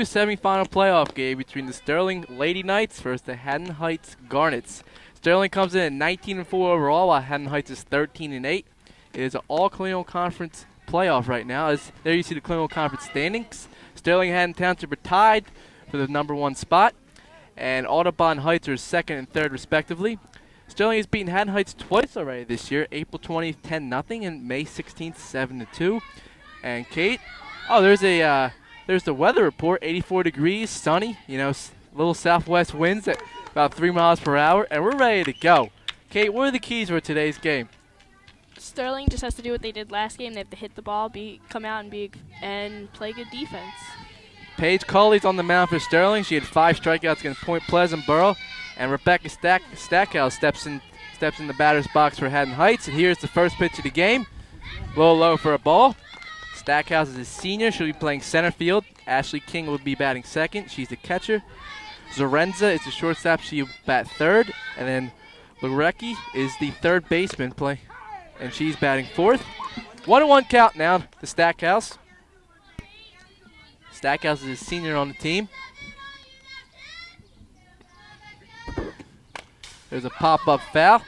semifinal playoff game between the Sterling Lady Knights versus the Haddon Heights Garnets. Sterling comes in at 19-4 overall, while Haddon Heights is 13-8. It is an all-Colonial Conference playoff right now. As there you see the Colonial Conference standings. Sterling and Haddon Township are tied for the #1 spot, and Audubon Heights are 2nd and 3rd respectively. Sterling has beaten Haddon Heights twice already this year, April 20th 10-0 and May 16th 7-2. And Kate, there's the weather report, 84 degrees, sunny, little southwest winds at about 3 miles per hour, and we're ready to go. Kate, what are the keys for today's game? Sterling just has to do what they did last game. They have to hit the ball, come out and play good defense. Paige Cawley's on the mound for Sterling. She had 5 strikeouts against Point Pleasant Borough, and Rebecca Stackhouse steps in the batter's box for Haddon Heights. And here's the first pitch of the game, low for a ball. Stackhouse is a senior. She'll be playing center field. Ashley King will be batting second. She's the catcher. Dzurenda is the shortstop. She'll bat third. And then Liquori is the third baseman, and she's batting fourth. 1-1 count now to Stackhouse. Stackhouse is a senior on the team. There's a pop-up foul.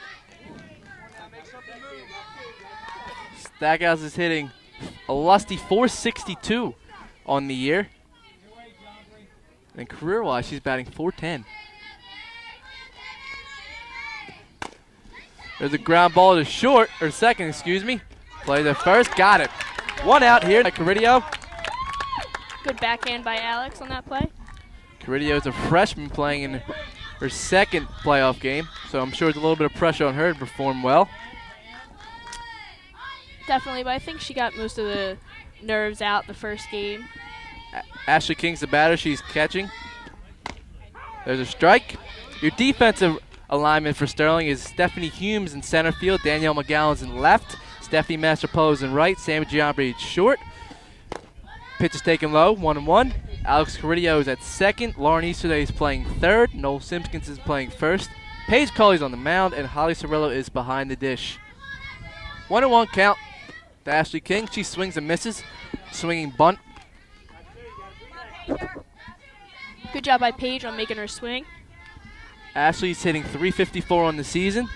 Stackhouse is hitting a lusty .462 on the year. And career-wise, she's batting .410. There's a ground ball to second, Play the first, got it. 1 out here by Caridio. Good backhand by Alex on that play. Caridio is a freshman playing in her second playoff game, so I'm sure there's a little bit of pressure on her to perform well. Definitely, but I think she got most of the nerves out the first game. Ashley King's the batter. She's catching. There's a strike. Your defensive alignment for Sterling is Stephanie Humes in center field, Danielle McGowan's in left, Stephanie Mastropolo's in right, Sammy Giambri short. Pitch is taken low, 1-1. Alex Caridio is at second. Lauren Easterday is playing third. Noel Simpkins is playing first. Paige Cawley's on the mound, and Holly Cirillo is behind the dish. 1-1 count to Ashley King. She swings and misses. Swinging bunt. Good job by Paige on making her swing. Ashley's hitting .354 on the season.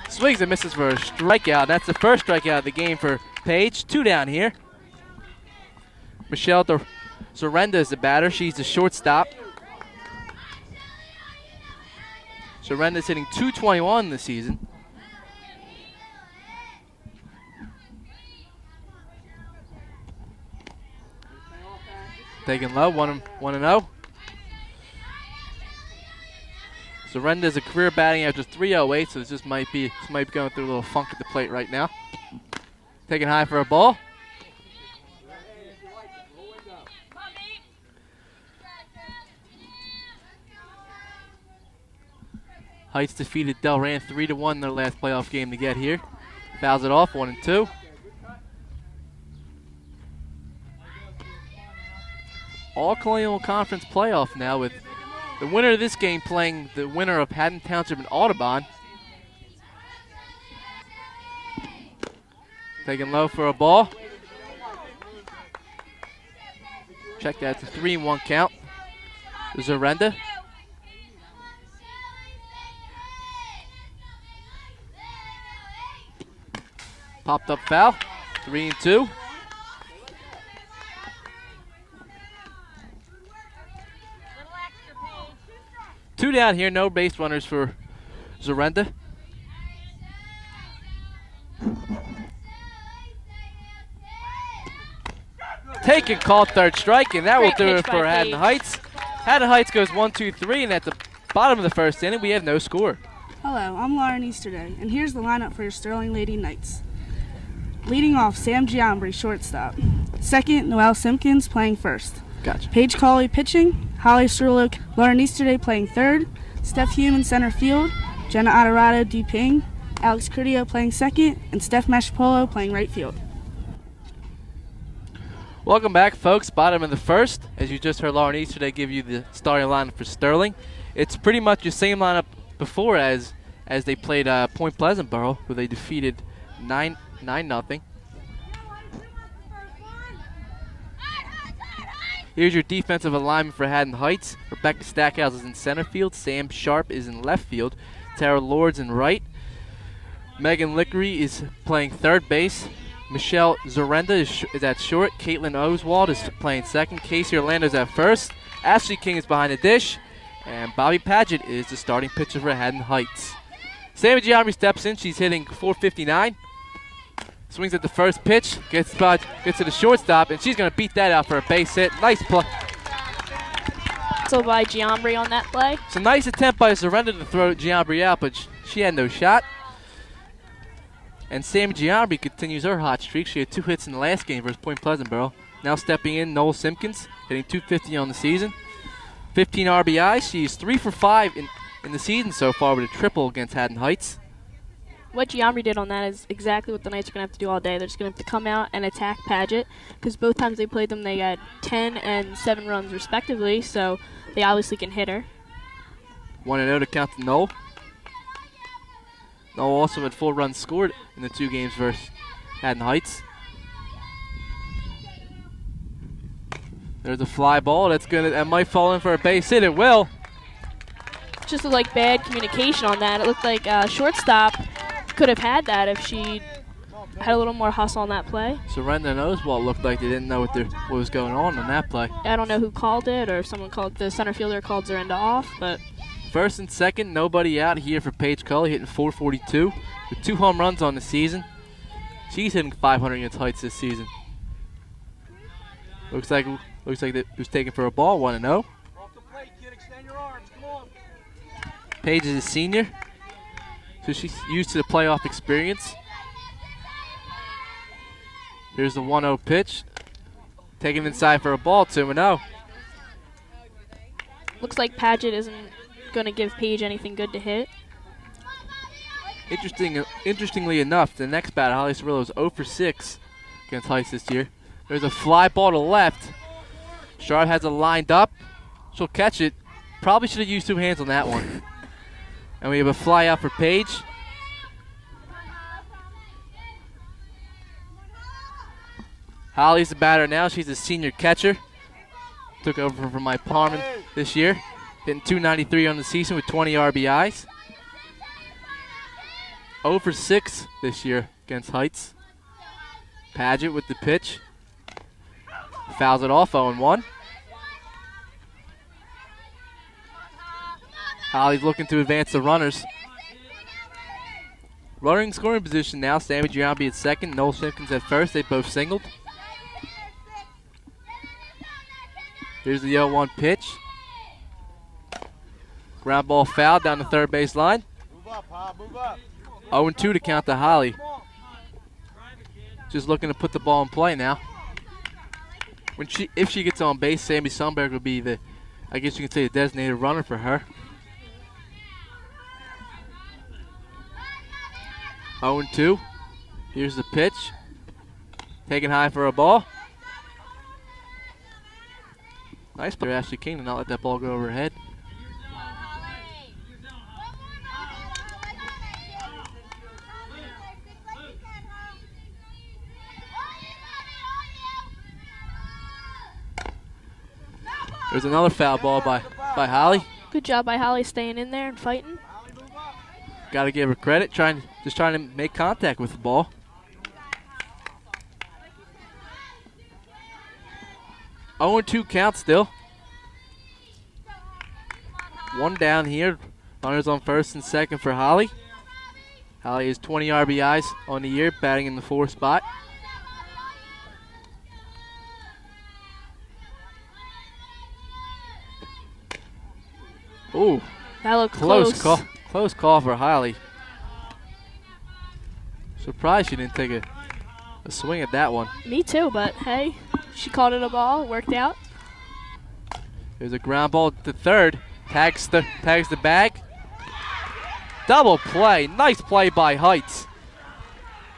Swings and misses for a strikeout. That's the first strikeout of the game for Paige. 2 down here. Michelle Dzurenda is the batter. She's the shortstop. Dzurenda's hitting .221 this season. Taking low, 1-0. Dzurenda is a career batting average of .308, so this might be going through a little funk at the plate right now. Taking high for a ball. Heights defeated Delran 3-1 in their last playoff game to get here. Fouls it off, 1-2. All Colonial Conference playoff now, with the winner of this game playing the winner of Haddon Township and Audubon. Taking low for a ball. Check that, it's a 3-1 count. Dzurenda. Popped up foul, 3-2. Two down here, no base runners for Dzurenda. Take and call, third strike, and that will do it for Haddon Heights. Haddon Heights goes 1-2-3, and at the bottom of the first inning, we have no score. Hello, I'm Lauren Easterday, and here's the lineup for your Sterling Lady Knights. Leading off, Sam Giambri, shortstop. Second, Noelle Simpkins playing first. Gotcha. Paige Cawley pitching, Holly Cirillo, Lauren Easterday playing third, Steph Hume in center field, Jenna Adorado D-Ping, Alex Caridio playing second, and Steph Mastropolo playing right field. Welcome back, folks. Bottom of the first. As you just heard Lauren Easterday give you the starting lineup for Sterling. It's pretty much the same lineup before as they played Point Pleasant Borough, where they defeated 9-0. Here's your defensive alignment for Haddon Heights. Rebecca Stackhouse is in center field. Sam Sharp is in left field. Tara Lord's in right. Megan Liquori is playing third base. Michelle Dzurenda is at short. Caitlin Oswald is playing second. Casey Orlando is at first. Ashley King is behind the dish. And Bobbie Padgett is the starting pitcher for Haddon Heights. Sammy Giambi steps in. She's hitting .459. Swings at the first pitch. Gets to the shortstop, and she's going to beat that out for a base hit. Nice play. So by Giambri on that play. It's a nice attempt by Dzurenda to throw Giambri out, but she had no shot. And Sammy Giambri continues her hot streak. She had 2 hits in the last game versus Point Pleasantboro. Now stepping in, Noel Simpkins, hitting .250 on the season. 15 RBIs. She's 3 for 5 in the season so far with a triple against Haddon Heights. What Giambri did on that is exactly what the Knights are going to have to do all day. They're just going to have to come out and attack Padgett, because both times they played them, they got 10 and 7 runs respectively, so they obviously can hit her. 1-0 to count to Noel. Noel also had 4 runs scored in the 2 games versus Haddon Heights. There's a fly ball. That might fall in for a base hit. It will. Just looked like bad communication on that. It looked like shortstop could have had that if she had a little more hustle on that play. Dzurenda and Oswald looked like they didn't know what was going on that play. I don't know who called it, or if someone called the center fielder called Dzurenda off, but first and second, nobody out here for Paige Cully, hitting .442 with 2 home runs on the season. She's hitting 500 against Heights this season. Looks like it was taken for a ball. 1-0. Off the plate, kid. Extend your arms. Come on. Paige is a senior, so she's used to the playoff experience. Here's the 1-0 pitch. Taken inside for a ball, 2-0. looks like Padgett isn't going to give Paige anything good to hit. Interestingly enough, the next batter, Holly Cirillo, is 0 for 6 against Heights this year. There's a fly ball to left. Sharp has it lined up. She'll catch it. Probably should have used 2 hands on that one. And we have a fly out for Paige. Holly's the batter now. She's a senior catcher. Took over from Mike Parman this year. Hitting .293 on the season with 20 RBIs. 0 for 6 this year against Heights. Padgett with the pitch. Fouls it off, 0-1. Holly's looking to advance the runners. Runner in scoring position now. Sammy Giambi at second. Noel Simpkins at first. They both singled. Here's the 0-1 pitch. Ground ball foul down the third base line. Move up, Hob, move up. 0-2 to count to Holly. Just looking to put the ball in play now. If she gets on base, Sammy Sundberg will be the, I guess you can say, the designated runner for her. 0-2. Here's the pitch. Taken high for a ball. Nice player, Ashley King, to not let that ball go over her head. There's another foul ball by Holly. Good job by Holly staying in there and fighting. Got to give her credit, just trying to make contact with the ball. Oh, 0-2 count still. 1 down here. Runners on first and second for Holly. Holly has 20 RBIs on the year, batting in the 4th spot. Ooh, That looked close. Close call for Holly. Surprised she didn't take a swing at that one. Me too, but hey, she called it a ball. It worked out. There's a ground ball to third. Tags the bag. Double play. Nice play by Heights.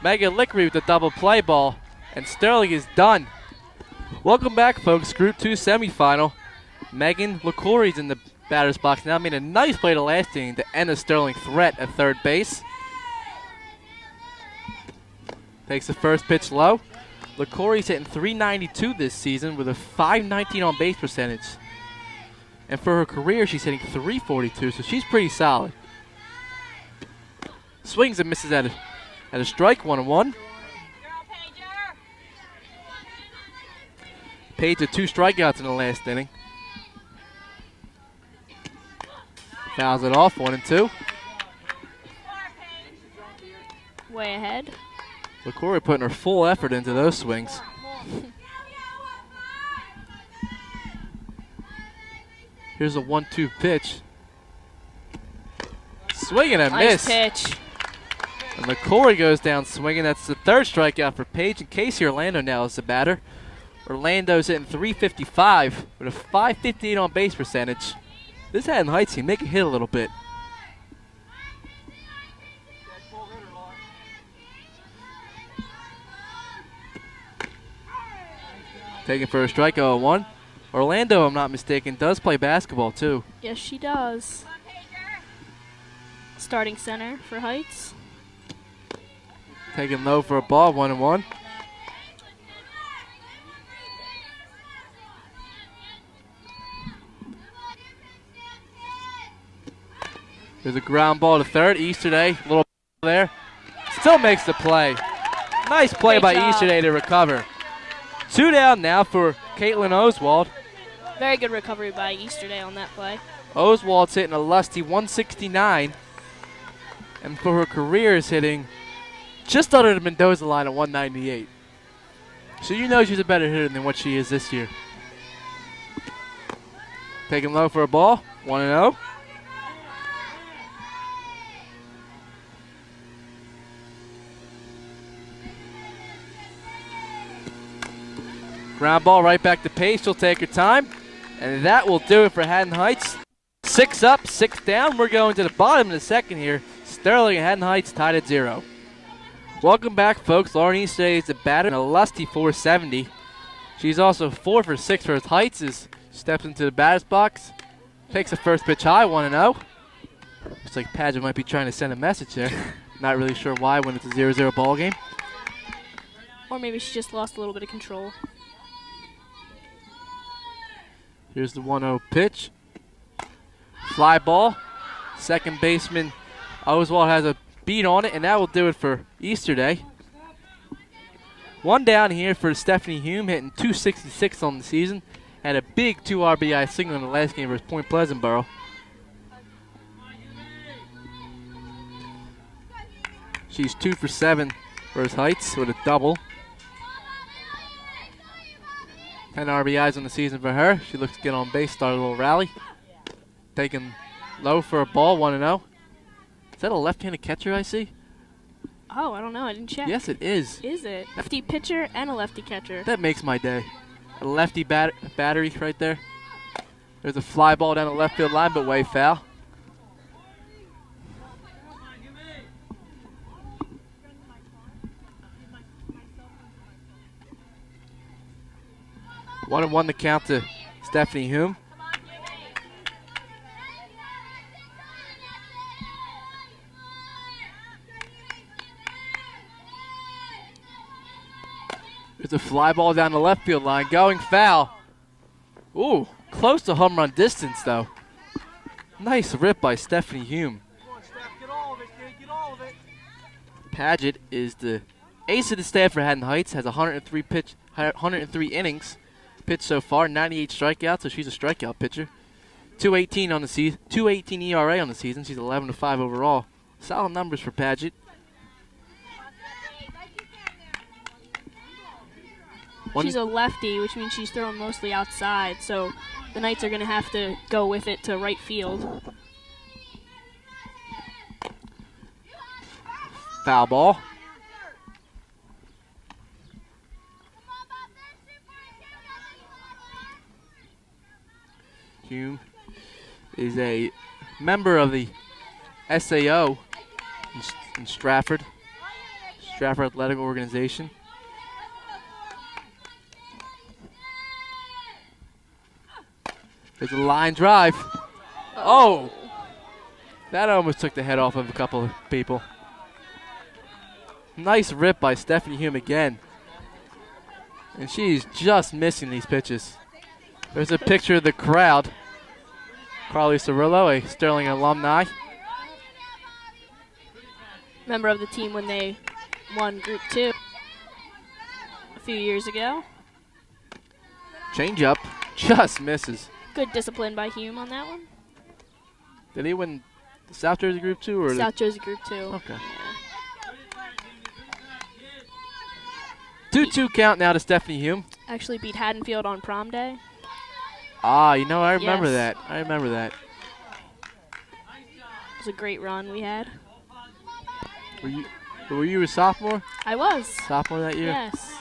Megan Liquori with the double play ball. And Sterling is done. Welcome back, folks. Group 2 semifinal. Megan Liquori's in the batter's box now. Made a nice play to last inning to end a Sterling threat at third base. Takes the first pitch low. Liquori's hitting .392 this season with a .519 on base percentage. And for her career, she's hitting .342, so she's pretty solid. Swings and misses at a strike, 1-1. Page with 2 strikeouts in the last inning. Fouls it off, 1-2. Way ahead. Liquori putting her full effort into those swings. Here's a 1-2 pitch. Swing and a miss. Nice pitch. And Liquori goes down swinging. That's the 3rd strikeout for Page. And Casey Orlando now is the batter. Orlando's hitting .355 with a .558 on base percentage. This Haddon Heights team, they can hit a little bit. Taking for a strike, 0-1. Orlando, I'm not mistaken, does play basketball too. Yes, she does. Starting center for Heights. Taking low for a ball, 1-1. There's a ground ball to third. Easterday, little there. Still makes the play. Nice play by Easterday to recover. 2 down now for Caitlin Oswald. Very good recovery by Easterday on that play. Oswald's hitting a lusty 169. And for her career is hitting just under the Mendoza line at 198. So you know she's a better hitter than what she is this year. Taking low for a ball, 1-0. Ground ball right back to Pace. She'll take her time. And that will do it for Haddon Heights. 6 up, 6 down. We're going to the bottom of the second here. Sterling and Haddon Heights tied at 0. Welcome back, folks. Lauren Easterday is the batter and a lusty .470. She's also 4 for 6 for Heights as she steps into the batter's box. Takes the first pitch high, 1-0. Looks like Padgett might be trying to send a message there. Not really sure why when it's a 0-0 ball game. Or maybe she just lost a little bit of control. Here's the 1-0 pitch. Fly ball. Second baseman Oswald has a beat on it, and that will do it for Easterday. 1 down here for Stephanie Hume, hitting .266 on the season. Had a big 2 RBI single in the last game versus Point Pleasantboro. She's 2 for 7 versus Heights with a double. 10 RBIs on the season for her. She looks good on base, started a little rally. Taking low for a ball, 1-0. Is that a left-handed catcher I see? Oh, I don't know. I didn't check. Yes, it is. Is it? Lefty pitcher and a lefty catcher. That makes my day. A lefty battery right there. There's a fly ball down the left field line, but way foul. One and one to count to Stephanie Hume. There's a fly ball down the left field line, going foul. Ooh, close to home run distance though. Nice rip by Stephanie Hume. Come on, Steph, get all of it, kid, get all of it. Padgett is the ace of the staff for Haddon Heights, has 103 innings pitched so far, 98 strikeouts, so she's a strikeout pitcher. 2.18 on the season, 2.18 ERA on the season. She's 11-5 overall. Solid numbers for Padgett. She's a lefty, which means she's throwing mostly outside, so the Knights are going to have to go with it to right field. Foul ball. Hume is a member of the SAO in Stratford Athletic Organization. There's a line drive. Oh! That almost took the head off of a couple of people. Nice rip by Stephanie Hume again. And she's just missing these pitches. There's a picture of the crowd. Carly Cirillo, a Sterling alumni. Member of the team when they won Group 2 a few years ago. Change up, just misses. Good discipline by Hume on that one. Did he win the South Jersey Group 2? Or South Jersey Group 2. Okay. Yeah. 2-2 count now to Stephanie Hume. Actually beat Haddonfield on prom day. Ah, you know, I remember Yes. that. I remember that. It was a great run we had. Were you a sophomore? I was. Sophomore that year? Yes.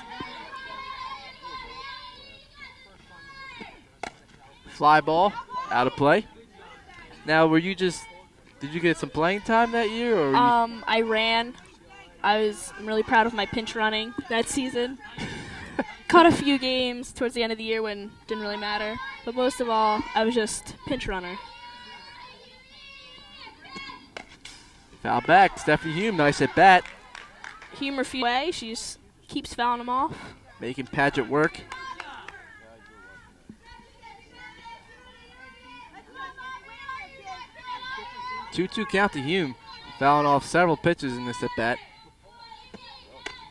Fly ball, out of play. Now, did you get some playing time that year? Or I ran. I'm really proud of my pinch running that season. Caught a few games towards the end of the year when it didn't really matter. But most of all, I was just pinch runner. Foul back, Stephanie Hume, nice at bat. Hume refused away. She just keeps fouling them off. Making Padgett work. Two-two count to Hume. Fouling off several pitches in this at bat.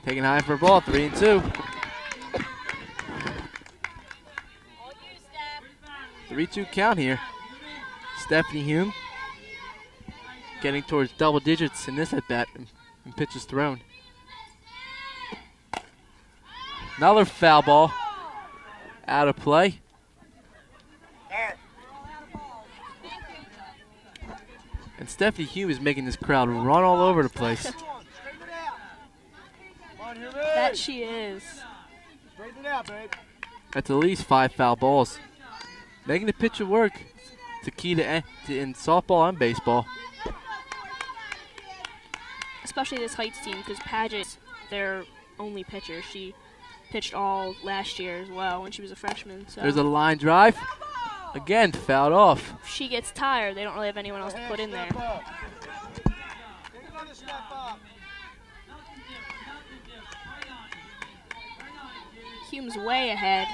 Taking high for a ball, 3-2. 3-2 count here. Stephanie Hume getting towards double digits in this at bat and pitches thrown. Another foul ball. Out of play. And Stephanie Hume is making this crowd run all over the place. That she is. Straighten it out, babe. That's at least 5 foul balls. Making the pitcher work. It's a key to in softball and baseball. Especially this Heights team, because Padgett's their only pitcher. She pitched all last year as well when she was a freshman. So There's a line drive. Again, fouled off. if she gets tired, they don't really have anyone else to put in there. Take another step up. Hume's way ahead.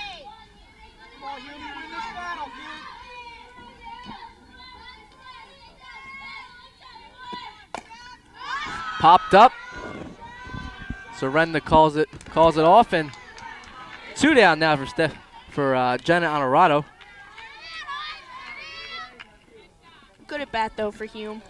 Come on, Hume, you win this battle, kid. Popped up. Dzurenda calls it off, and 2 down now for Jenna Honorado. Good at bat though for Hume.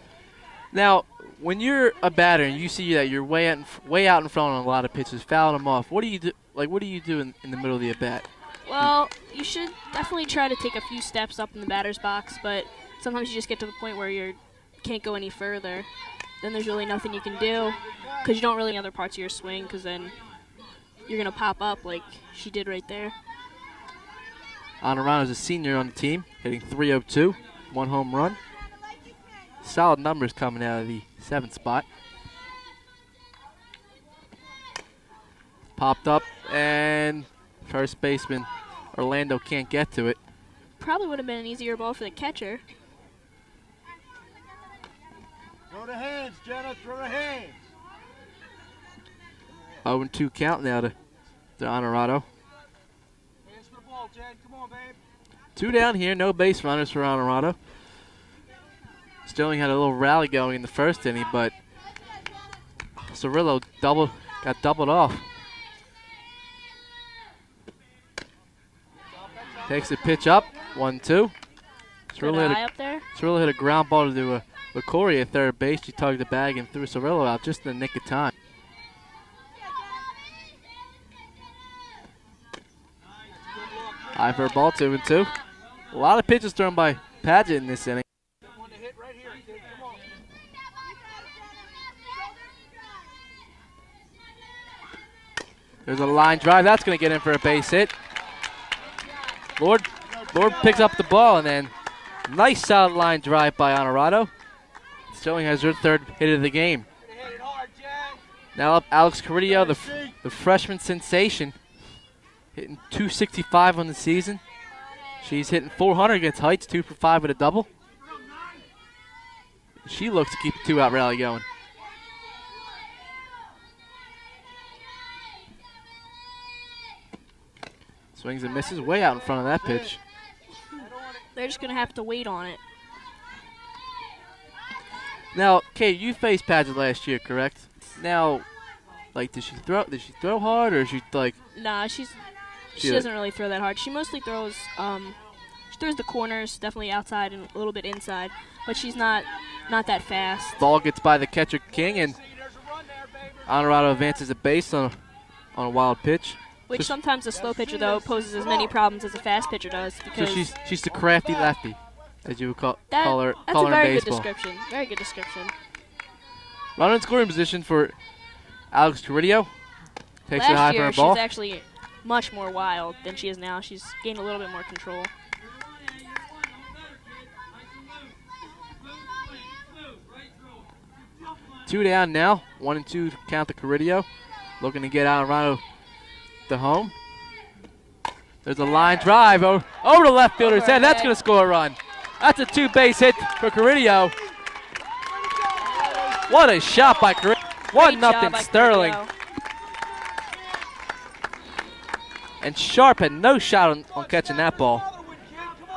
Now, when you're a batter and you see that you're way out in front on a lot of pitches, fouling them off, what do you do? Like, what do you do in the middle of the at bat? Well, you should definitely try to take a few steps up in the batter's box, but sometimes you just get to the point where you can't go any further. Then there's really nothing you can do because you don't really other parts of your swing, because then you're gonna pop up like she did right there. Honorado's a senior on the team, hitting .302, 1 home run. Solid numbers coming out of the 7th spot. Popped up, and first baseman Orlando can't get to it. Probably would have been an easier ball for the catcher. Throw the hands, Jenna, throw the hands. 0-2 count now to Honorado. Hands for the ball, Jen. Come on, babe. 2 down here, no base runners for Honorado. Sterling had a little rally going in the first inning, but Cirillo got doubled off. Takes the pitch up, 1-2. Good eye up there. Cirillo hit a ground ball to Liquori at third base. She tugged the bag and threw Cirillo out just in the nick of time. High for a ball, 2-2. A lot of pitches thrown by Padgett in this inning. One to hit right here, kid. Come on. There's a line drive. That's going to get in for a base hit. Lord picks up the ball, and then nice solid line drive by Honorado. Sterling has her 3rd hit of the game. Hit it hard, Jen. Now up Alex Carrillo, the freshman sensation, hitting .265 on the season. She's hitting .400 against Heights, 2 for 5 with a double. She looks to keep the 2-out rally going. Swings and misses way out in front of that pitch. They're just going to have to wait on it. Now, Kate, you faced Padgett last year, correct? Now, like, did she throw hard, or is she like? Nah, she doesn't really throw that hard. She mostly throws she throws the corners, definitely outside and a little bit inside, but she's not that fast. Ball gets by the catcher King, and Honorado advances a base on a wild pitch. Which sometimes the slow pitcher though poses as many problems as a fast pitcher does, because so she's the crafty lefty, as you would call her. That's call a her in very good baseball. description. Very good description. Runner in scoring position for Alex Carrillo. Takes it high Last for year a ball. she's actually much more wild than she is now. She's gained a little bit more control. Two down now. 1-2 to count the Carrillo. Looking to get Honorado the home. There's a line drive over the left fielder's head. That's going to score a run. That's a two-base hit for Carrillo. What a shot by Carrillo. 1-0 Sterling. Carrillo. And Sharp had no shot on catching that ball.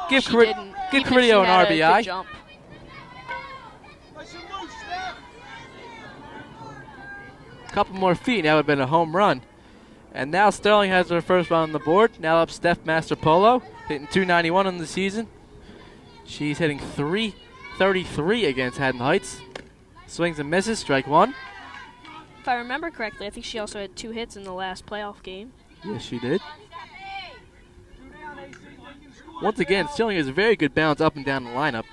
Give She didn't. give Even if Carrillo she an had a good RBI. jump. Couple more feet, now it would have been a home run. And now Sterling has her first run on the board. Now up Steph Masterpolo, hitting .291 on the season. She's hitting .333 against Haddon Heights. Swings and misses, strike one. If I remember correctly, I think she also had 2 hits in the last playoff game. Yes, she did. Once again, Sterling has a very good bounce up and down the lineup,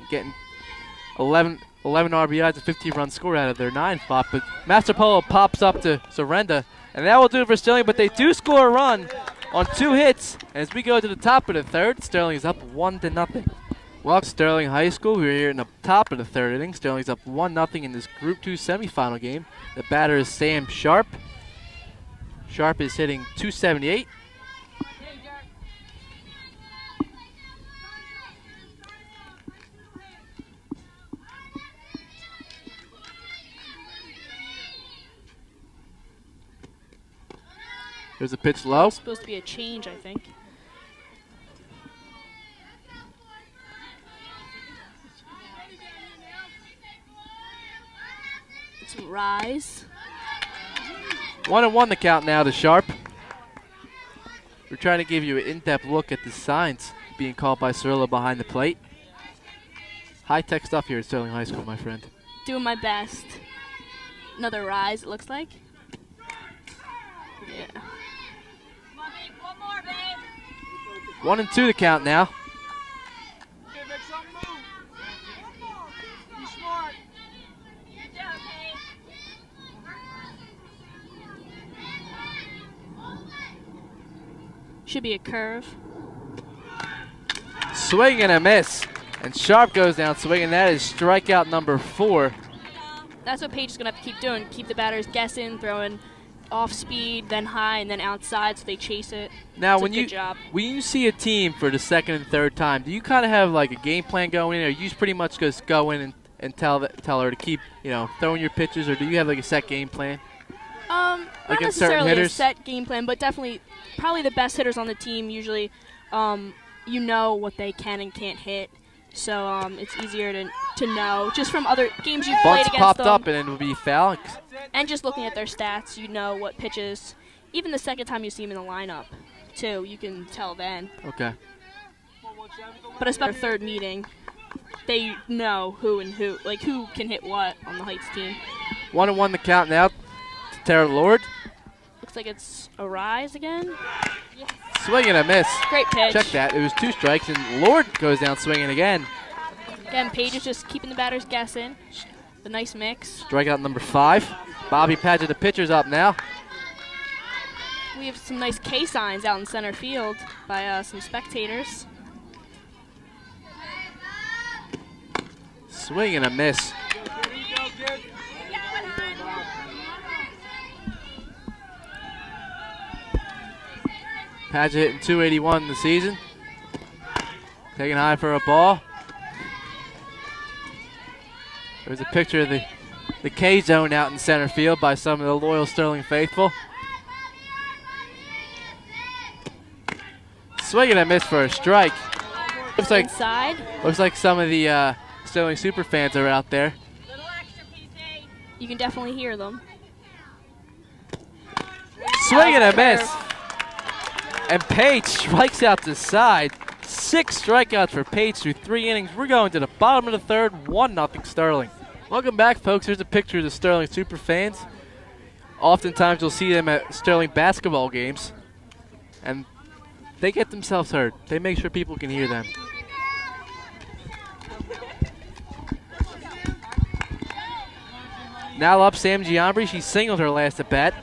getting 11 RBIs, a 15-run score out of their 9 spot. But Masterpolo pops up to Dzurenda, and that will do it for Sterling. But they do score a run on 2 hits. And as we go to the top of the third, Sterling is up 1-0. Well, Sterling High School, we're here in the top of the third inning. Sterling's up 1-0 in this Group 2 semifinal game. The batter is Sam Sharp. Sharp is hitting .278. There's a pitch low. It's supposed to be a change, I think. It's a rise. 1-1 the count now to Sharp. We're trying to give you an in-depth look at the signs being called by Cirillo behind the plate. High-tech stuff here at Sterling High School, my friend. Doing my best. Another rise, it looks like. Yeah. 1-2 the count now. Okay, make something move. Be smart. Should be a curve. Swing and a miss. And Sharp goes down swinging. That is strikeout number 4. That's what Paige is going to have to keep doing. Keep the batters guessing, throwing off speed, then high, and then outside so they chase it. Now, It's a when good job. you see a team for the second and third time, do you kind of have like a game plan going in, or you just pretty much just go in and tell her to keep, throwing your pitches, or do you have like a set game plan? Not Against certain necessarily a hitters? set game plan, but definitely probably the best hitters on the team usually you know what they can and can't hit. So it's easier to know just from other games you've played Bunts against popped them. up and it will be foul. And just looking at their stats, you know what pitches. Even the second time you see them in the lineup, too, you can tell then. Okay. But especially third meeting, they know who can hit what on the Heights team. 1-1 the count now to Tara Lord. Looks like it's a rise again. Swing and a miss. Great pitch. Check that. It was 2 strikes, and Lord goes down swinging again. Again, Paige is just keeping the batters guessing. The nice mix. Strikeout number 5. Bobbie Padgett, the pitcher's up now. We have some nice K signs out in center field by some spectators. Swing and a miss. Padgett hitting .281 in the season. Taking high for a ball. There's a picture of the K zone out in center field by some of the loyal Sterling faithful. Swing and a miss for a strike. Inside. Looks like some of the Sterling super fans are out there. You can definitely hear them. Swing and a miss. And Page strikes out the side. 6 strikeouts for Page through 3 innings. We're going to the bottom of the third, 1-0 Sterling. Welcome back, folks. Here's a picture of the Sterling super fans. Oftentimes you'll see them at Sterling basketball games, and they get themselves heard. They make sure people can hear them. Now up Sam Giambri. She singled her last at bat.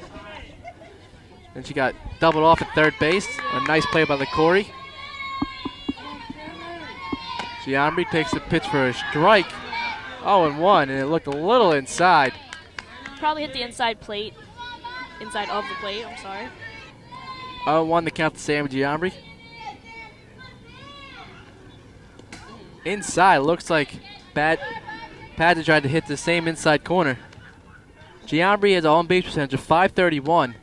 And she got doubled off at third base. A nice play by Liquori. Giambri takes the pitch for a strike. 0-1, and it looked a little inside. Probably hit the inside plate. Inside of the plate, I'm sorry. 0-1 to count to Sam Giambri. Inside, looks like Padgett tried to hit the same inside corner. Giambri has an on-base percentage of .531.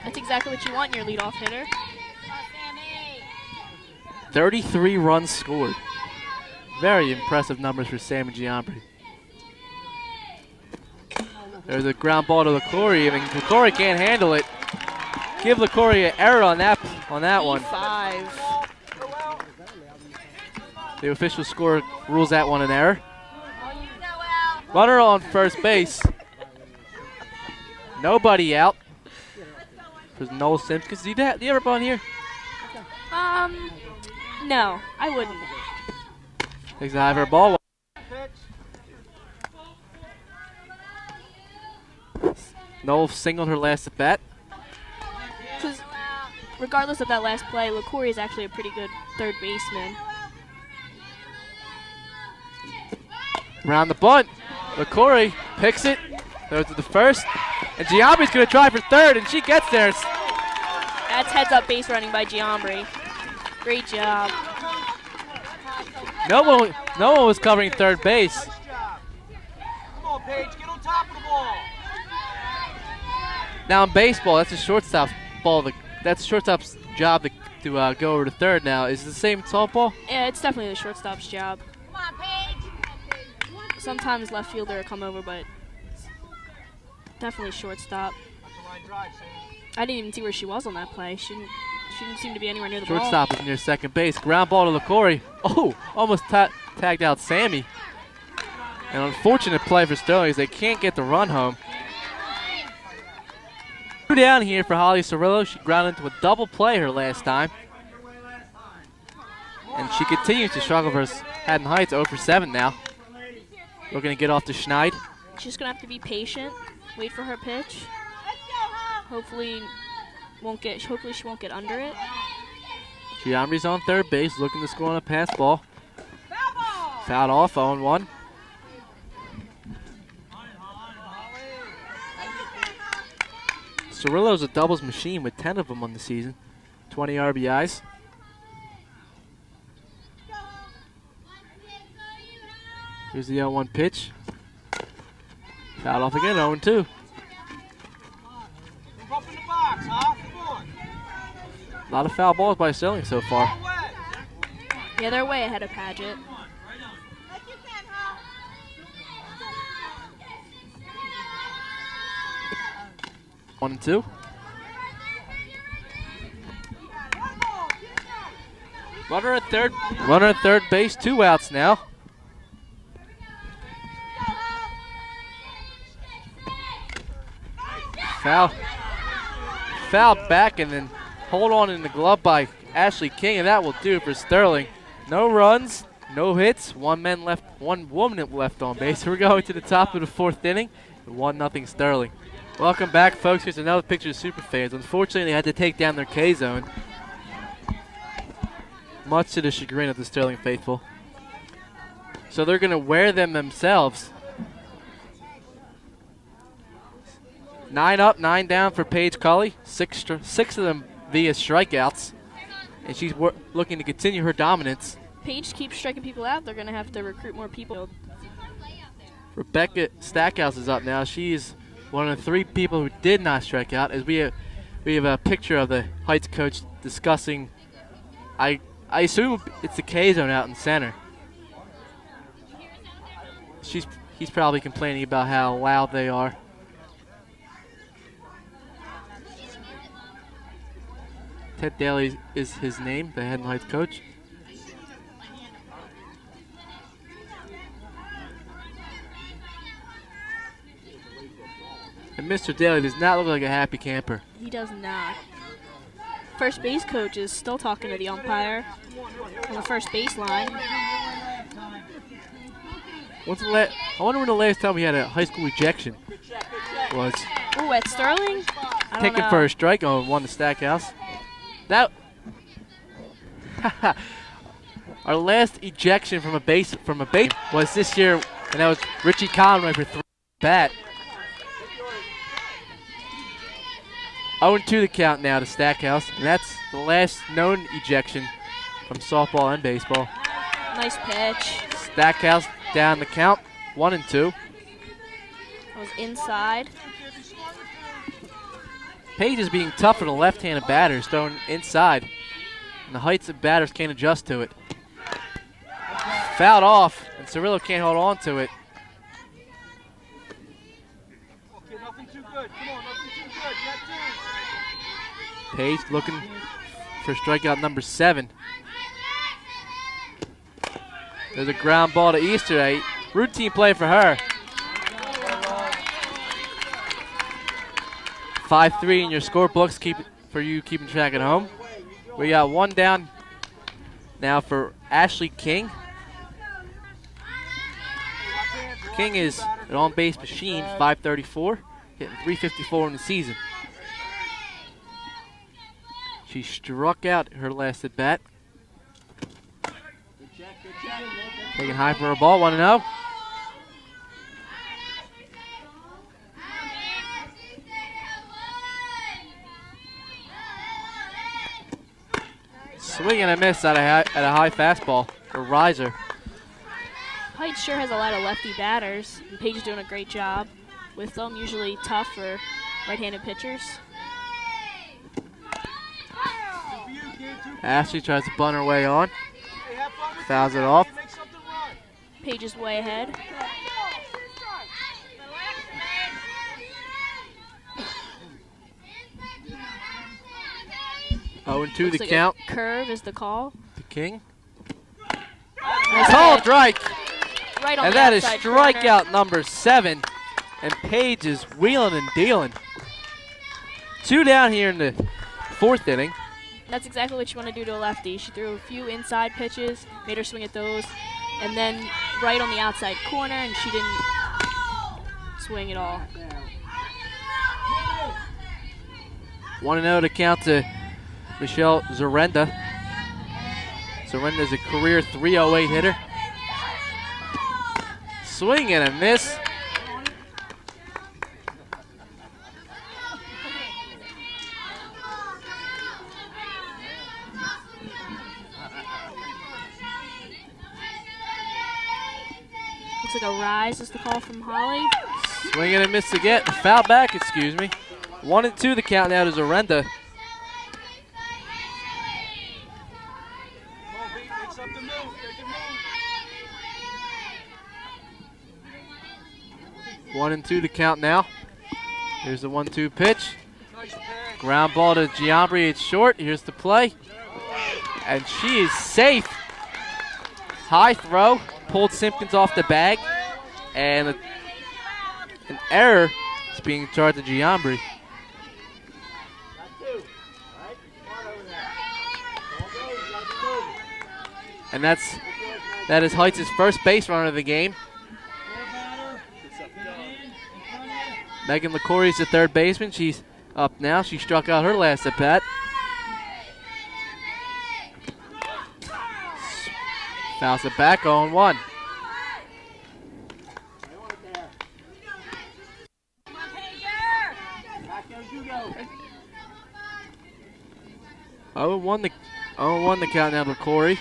That's exactly what you want in your leadoff hitter. 33 runs scored. Very impressive numbers for Sam Giambri. There's a ground ball to Liquori. I mean, Liquori can't handle it. Give Liquori an error on that one. 5. The official score rules that one an error. Runner on first base. Nobody out. There's Noel Simpkins. Do you ever been here? No, I wouldn't. Takes a high for a ball. Noel singled her last at bat. Because regardless of that last play, Liquori is actually a pretty good third baseman. Around the bunt. Liquori picks it. Throws to the first. And Giambri's going to try for third, and she gets there. That's heads-up base running by Giambri. Great job. No one was covering third base. Come on, Paige, get on top of the ball. Now in baseball, that's a shortstop's ball. That's a shortstop's job to go over to third now. Is it the same in softball? Yeah, it's definitely the shortstop's job. Come on, Paige. Sometimes left fielder will come over, but definitely shortstop. I didn't even see where she was on that play. She didn't seem to be anywhere near the ball. Shortstop is near second base. Ground ball to Liquori. Oh, almost tagged out Sammy. An unfortunate play for Sterling as they can't get the run home. 2 down here for Holly Cirillo. She grounded into a double play her last time. And she continues to struggle versus Haddon Heights. 0 for 7 now. Looking to get off to Schneid. She's going to have to be patient. Wait for her pitch. Hopefully she won't get under it. Giambri's on third base, looking to score on a pass ball. Fouled off, 0-1. Cirillo's a doubles machine with 10 of them on the season. 20 RBIs. Here's the 0-1 pitch. Fouled off again, 0-2. Up in the box, huh? Come on. A lot of foul balls by Sterling so far. Yeah, they're way ahead of Padgett. 1-2. Runner at third base, 2 outs now. Foul back and then hold on in the glove by Ashley King, and that will do it for Sterling. No runs, no hits, one woman left on base. We're going to the top of the 4th inning. 1-0 Sterling. Welcome back, folks. Here's another picture of Superfans. Unfortunately, they had to take down their K-zone, much to the chagrin of the Sterling faithful. So they're going to wear them themselves. 9 up, 9 down for Paige Cully. Six of them via strikeouts. And she's looking to continue her dominance. Paige keeps striking people out. They're going to have to recruit more people. Rebecca Stackhouse is up now. She's one of the 3 people who did not strike out. As we have a picture of the Heights coach discussing. I assume it's the K zone out in center. He's probably complaining about how loud they are. Ted Daly is his name, the Haddon Hts coach. And Mr. Daly does not look like a happy camper. He does not. First base coach is still talking to the umpire on the first base line. I wonder when the last time we had a high school ejection was. Ooh, at Sterling? I don't Taken know. for a strike on one to Stackhouse. That our last ejection from a base was this year, and that was Richie Conway for 3 bat. 0-2 the count now to Stackhouse, and that's the last known ejection from softball and baseball. Nice pitch. Stackhouse down the count, 1-2. That was inside. Page is being tough for the left-handed batters, throwing inside, and the Heights of batters can't adjust to it. Fouled off, and Cirillo can't hold on to it. Okay, nothing too good. Come on, nothing too good. You got 2. Page looking for strikeout number 7. There's a ground ball to Easter. Routine play for her. 5-3 in your scorebooks for you keeping track at home. We got one down now for Ashley King. King is an on-base machine, 534, hitting 354 in the season. She struck out her last at bat. Taking high for a ball, 1-0. Swing and a miss at a high fastball for Reiser. Heights sure has a lot of lefty batters, and Page is doing a great job with them, usually tough for right-handed pitchers. Ashley tries to bunt her way on. Hey, have fun with Fouls it. it off. Make something run. Page is way ahead. Oh, and 2 Looks the like count. a curve is the call. The King. Nice Call pitch. strike. Right on And the that is outside corner. strikeout number 7. And Page is wheeling and dealing. 2 down here in the 4th inning. That's exactly what you want to do to a lefty. She threw a few inside pitches, made her swing at those, and then right on the outside corner, and she didn't swing at all. 1-0 to count to Michelle Dzurenda. Dzurenda is a career 308 hitter. Swing and a miss. Looks like a rise is the call from Holly. Swing and a miss again. Foul back, excuse me. 1-2 the count now to Dzurenda. Come on, Pete, make something move. Make it move. 1-2 the count now. Here's the 1-2 pitch. Nice pitch. Ground ball to Giambri. It's short. Here's the play. And she is safe. High throw. Pulled Simpkins off the bag. And an error is being charged to Giambri. And that is Heights' first base runner of the game. Megan Liquori is the third baseman. She's up now. She struck out her last at bat. Fouls it back, 0-1. Oh, 1 the count now to Liquori.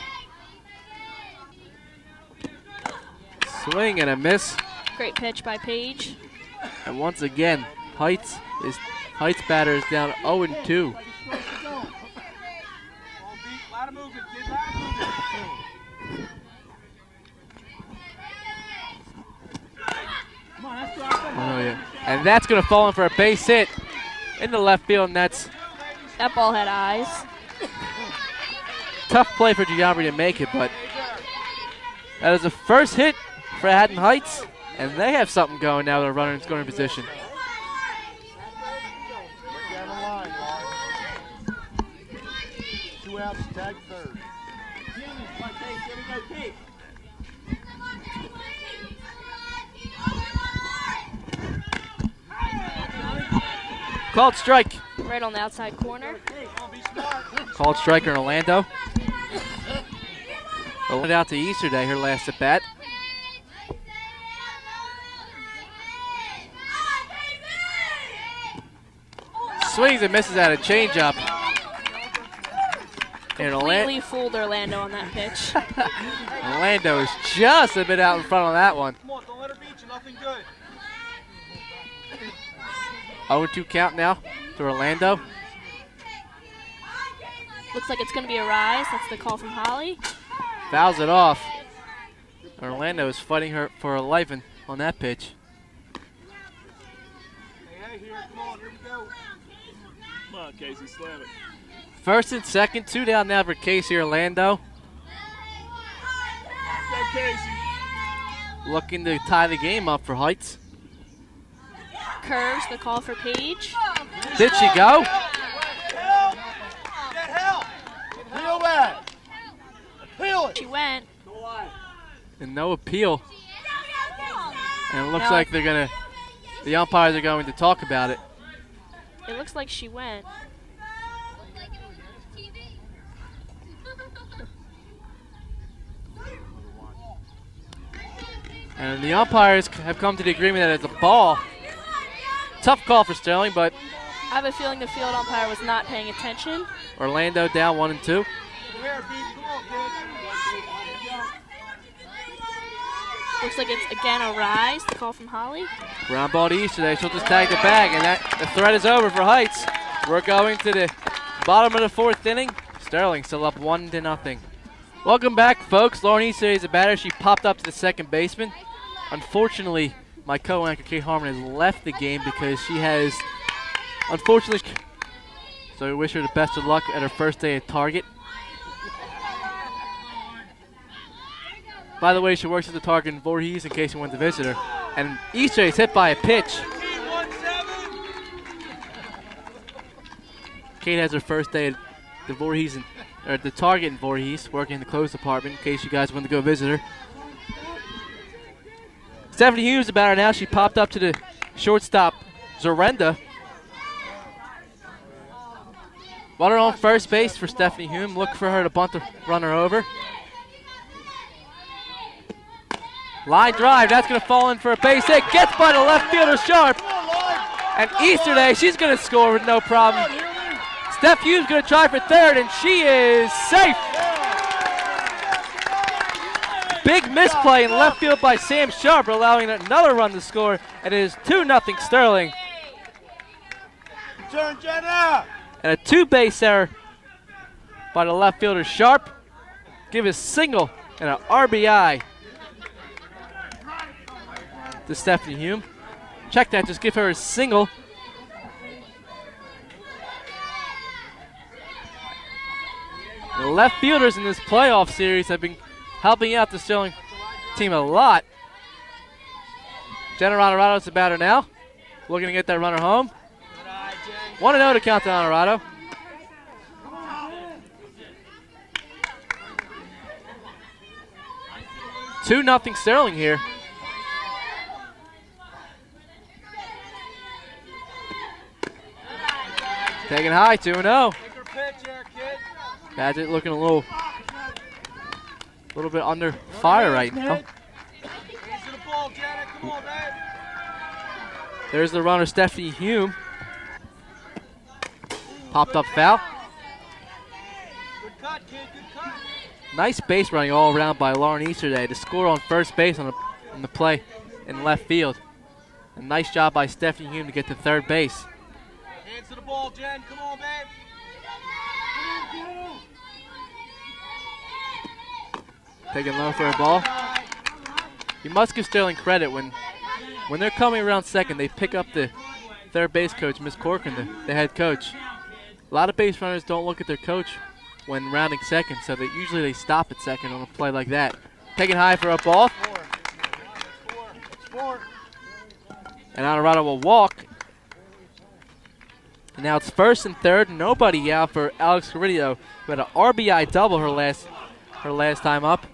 Swing and a miss. Great pitch by Page. And once again, Heights batter is down 0-2. Lot of movement, kid. Lot of movement. Come on, that's good. Oh, yeah. And that's going to fall in for a base hit in the left field, and that's That ball had eyes. tough play for Giambri to make it, but that is the first hit for Haddon Heights, and they have something going now. They're running in scoring position. Down the line, Lon. 2 outs, tag third. Called strike. Right on the outside corner. Called striker in Orlando. Went out to Easterday her last at bat. Swings and misses at a changeup. And Completely fooled Orlando on that pitch. Orlando is just a bit out in front on that one. Come on, don't let her beat you. Nothing good. 0-2 count now to Orlando. Looks like it's going to be a rise. That's the call from Holly. Fouls it off. Orlando is fighting her for her life on that pitch. Hey, here, come on, here we go. Come on, Casey, slam it. First and second, 2 down now for Casey Orlando. Go, Casey. Looking to tie the game up for Heights. Curves, the call for Page. Did she go? Help! Get help! Peel that! Peel it! She went. And no appeal. And it looks No. like the umpires are going to talk about it. It looks like she went. And the umpires have come to the agreement that it's a ball. Tough call for Sterling, but I have a feeling the field umpire was not paying attention. Orlando down 1-2. Here, Pete, come on, kid. Looks like it's again a rise. The call from Holly. Ground ball to Easterday. She'll just tag the bag, and the threat is over for Heights. We're going to the bottom of the 4th inning. Sterling still up 1-0. Welcome back, folks. Lauren Easterday is a batter. She popped up to the second baseman. Unfortunately, my co-anchor Kate Harmon has left the game because she has, unfortunately, so we wish her the best of luck at her first day at Target. By the way, she works at the Target in Voorhees in case you want to visit her. And Easterday is hit by a pitch. Kate has her first day at the Voorhees or the Target in Voorhees, working in the clothes department in case you guys want to go visit her. Stephanie Hughes about her now. She popped up to the shortstop, Dzurenda. Runner on first base for Stephanie Hume. Look for her to bunt the runner over. Line drive. That's going to fall in for a base hit. Gets by the left fielder Sharp. And Easterday, she's going to score with no problem. Steph Hughes going to try for third, and she is safe. Big misplay in left field by Sam Sharp, allowing another run to score, and it is 2-0 Sterling. Turn, Jenna! And a 2-base error by the left fielder Sharp. Give a single and an RBI to Stephanie Hume. Check that, just give her a single. The left fielders in this playoff series have been helping out the Sterling team a lot. Jenna Honorado's the batter now. Looking to get that runner home. 1-0 to count to Honorado. Two 0 Sterling here. Taking high, 2-0. Take her pitch there, kid. Padgett looking a little bit under fire right now. Hands to the ball, Janet. Come on, man. There's the runner, Stephanie Hume. Popped up foul. Good cut, kid. Good cut. Nice base running all around by Lauren Easterday to score on first base on the play in left field. A nice job by Stephanie Hume to get to third base. Hands to the ball, Jen. Come on, man. Taking low for a ball. You must give Sterling credit when they're coming around second, they pick up the third base coach, Miss Corcoran, the head coach. A lot of base runners don't look at their coach when rounding second, so that usually they stop at second on a play like that. Taking high for a ball. And Honorado will walk. And now it's first and third, nobody out for Alex Carrillo, who had an RBI double her last time up.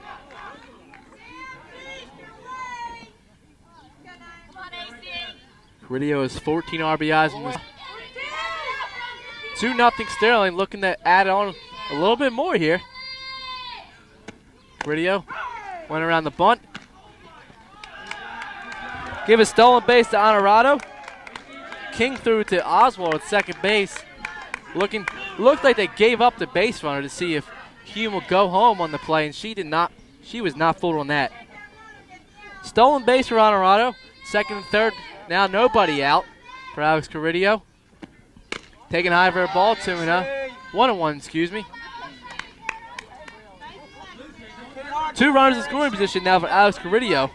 Carrillo has 14 RBIs in this. 2-0 Sterling, looking to add on a little bit more here. Carrillo went around the bunt. Give a stolen base to Honorado. King threw to Oswald at second base. Looked like they gave up the base runner to see if Hume would go home on the play, and she did not. She was not fooled on that. Stolen base for Honorado. Second and third. Now nobody out for Alex Carrillo. Taking high for a ball, 2-0. 1-1, excuse me. 2 runners in scoring position now for Alex Carrillo,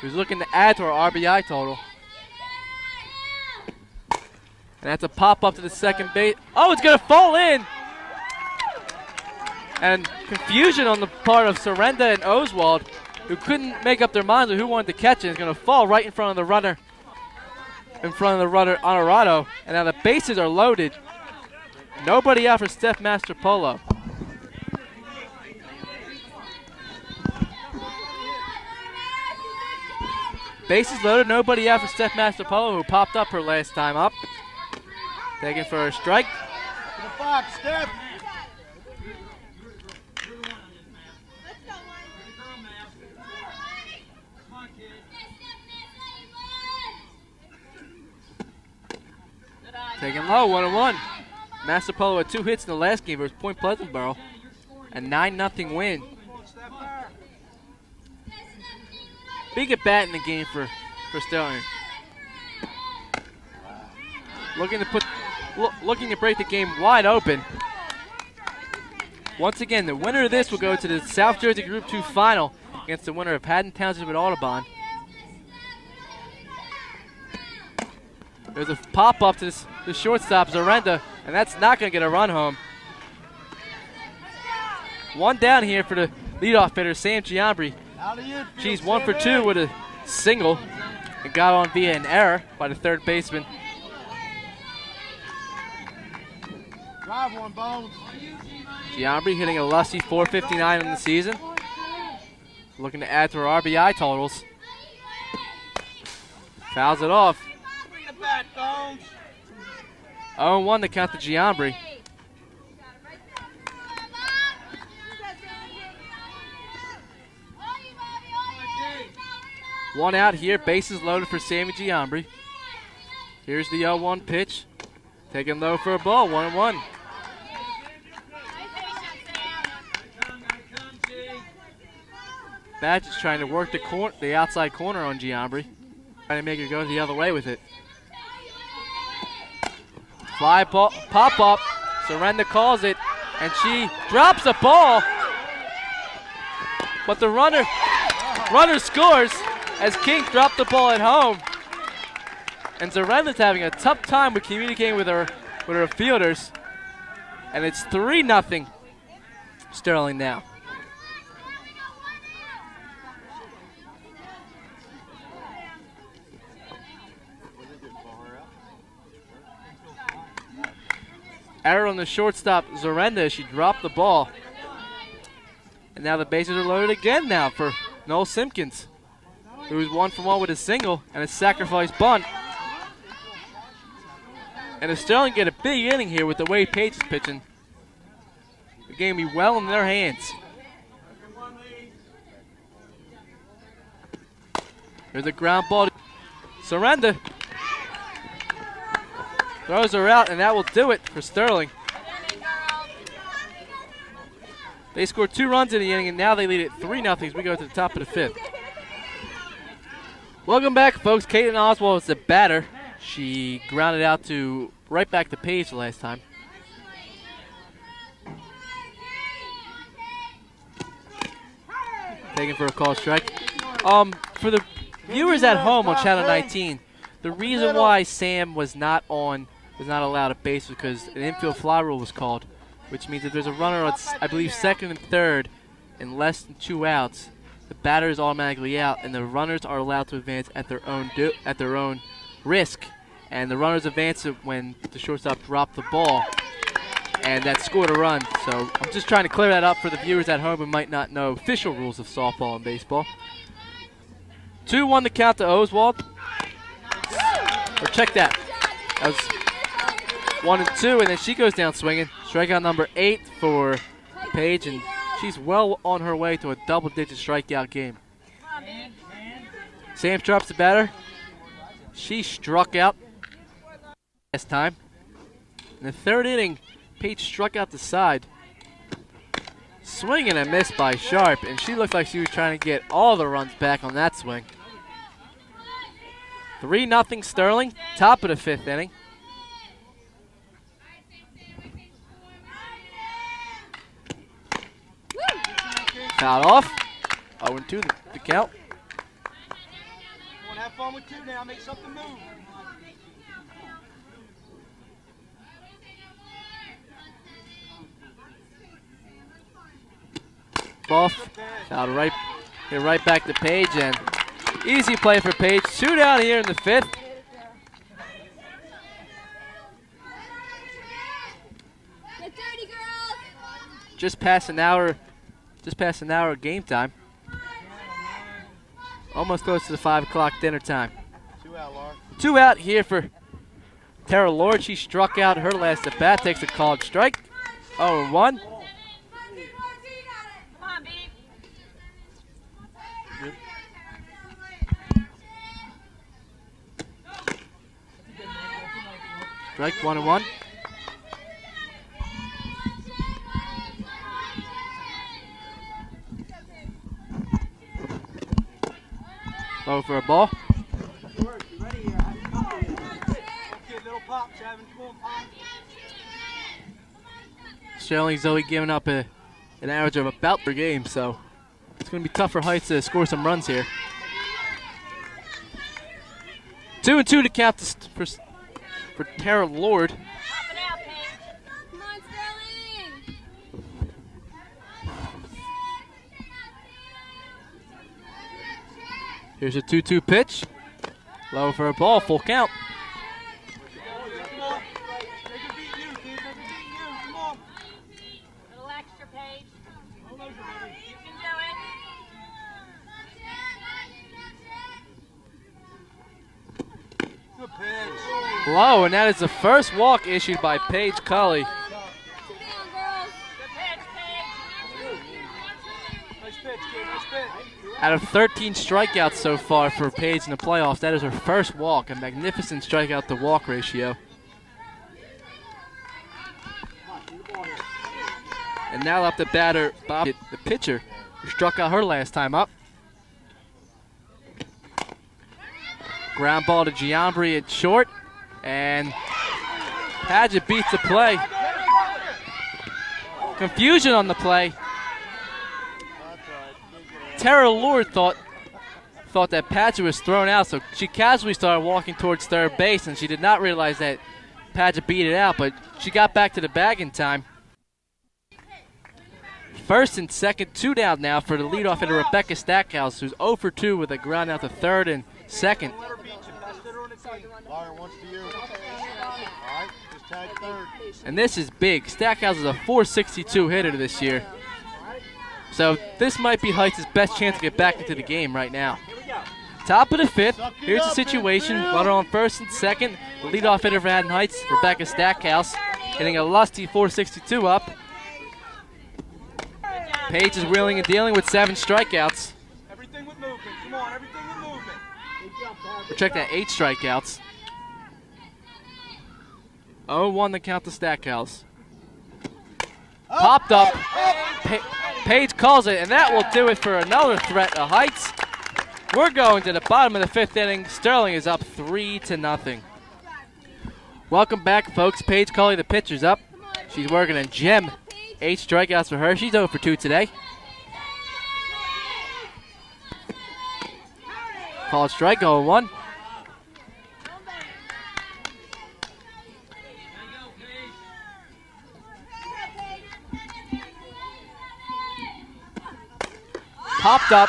who's looking to add to our RBI total. And that's a pop up to the second base. Oh, it's going to fall in. And confusion on the part of Dzurenda and Oswald, who couldn't make up their minds on who wanted to catch it. It's going to fall right in front of the runner. Honorado. And now the bases are loaded. Nobody out for Steph Mastropolo. Bases loaded, nobody out for Steph Mastropolo, who popped up her last time up. Taking for a strike. To the box, Steph. Taking low, 1-1. Mastropolo had 2 hits in the last game versus Point Pleasantboro. A 9-0 win. Big at bat in the game for Sterling. Looking to break the game wide open. Once again, the winner of this will go to the South Jersey Group 2 final against the winner of Haddon Township at Audubon. There's a pop-up to the shortstop, Dzurenda, and that's not going to get a run home. One down here for the leadoff hitter, Sam Giambri. She's 1 for 2 with a single and got on via an error by the third baseman. Drive one, Bones. Giambri hitting a lusty .459 in the season. Looking to add to her RBI totals. Fouls it off. 0-1 to count to Giambri. One out here, bases loaded for Sammy Giambri. Here's the 0-1 pitch. Taking low for a ball, 1-1. Padgett's trying to work the outside corner on Giambri. Trying to make her go the other way with it. Fly ball, pop up. Dzurenda calls it, and she drops the ball. But the runner scores as King dropped the ball at home. And Dzurenda's having a tough time with communicating with her fielders. And it's 3-0 Sterling now. Error on the shortstop, Dzurenda, she dropped the ball. And now the bases are loaded again now for Noel Simpkins, who's 1 for 1 with a single and a sacrifice bunt. And if Sterling get a big inning here with the way Page is pitching, the game will be well in their hands. There's a ground ball. Dzurenda throws her out, and that will do it for Sterling. They scored 2 runs in the inning, and now they lead it 3-0 as we go to the top of the 5th. Welcome back, folks. Caitlin Oswald is the batter. She grounded out to right back to Page the last time. taken for a call strike. For the viewers at home on Channel 19, the reason why Sam was not allowed at base was because an infield fly rule was called, which means if there's a runner on, I believe, second and third and less than 2 outs, the batter is automatically out, and the runners are allowed to advance at their own risk. And the runners advance it when the shortstop dropped the ball, and that scored a run. So I'm just trying to clear that up for the viewers at home who might not know official rules of softball and baseball. 2-1 the count to Oswald. Or check that. That was 1 and 2, and then she goes down swinging. Strikeout number 8 for Paige, and she's well on her way to a double-digit strikeout game. Sam drops the batter. She struck out last time. In the 3rd inning, Paige struck out the side. Swing and a miss by Sharp, and she looked like she was trying to get all the runs back on that swing. 3-0 Sterling, top of the 5th inning. Fouled off. 0-2 the count. Come on, have fun with 2 now. Make something move. Off. Fouled right back to Paige, and easy play for Paige. 2 down here in the 5th. Just past an hour of game time. Almost close to the 5 o'clock dinner time. 2 out, Laura. 2 out here for Tara Lord. She struck out her last at bat, takes a called strike. 0-1. Strike 1-1. Low for a ball. Sterling Zoe giving up an average of about per game, so it's going to be tough for Heights to score some runs here. 2-2 to count for Tara Lord. Here's a 2-2 pitch. Low for a ball, full count. Little extra, Paige. You can do it. Good pitch. Low, and that is the first walk issued by Paige Cully. Nice pitch, kid. Nice pitch. Out of 13 strikeouts so far for Paige in the playoffs, that is her first walk, a magnificent strikeout to walk ratio. And now up the batter, Bobbie, the pitcher, who struck out her last time up. Ground ball to Giambri at short, and Padgett beats the play. Confusion on the play. Tara Lord thought that Padgett was thrown out, so she casually started walking towards third base, and she did not realize that Padgett beat it out, but she got back to the bag in time. First and second, 2 down now for the leadoff hitter Rebecca Stackhouse, who's 0 for 2 with a ground out to third and second. And this is big. Stackhouse is a .462 hitter this year. So this might be Heights' best chance to get back into the game right now. Top of the 5th. Here's the situation. Runner on first and second. The leadoff hitter for Haddon Heights, Rebecca Stackhouse, hitting a lusty .462 up. Paige is wheeling and dealing with 7 strikeouts. Everything with movement. Come on, everything with movement. We're checking at 8 strikeouts. 0-1 the count to Stackhouse. Popped up. Paige calls it, and that will do it for another threat of Heights. We're going to the bottom of the 5th inning. Sterling is up 3-0. Welcome back, folks. Paige Cully, the pitcher's up. She's working a gem. 8 strikeouts for her. She's 0 for 2 today. called strike, 0-1. Popped up,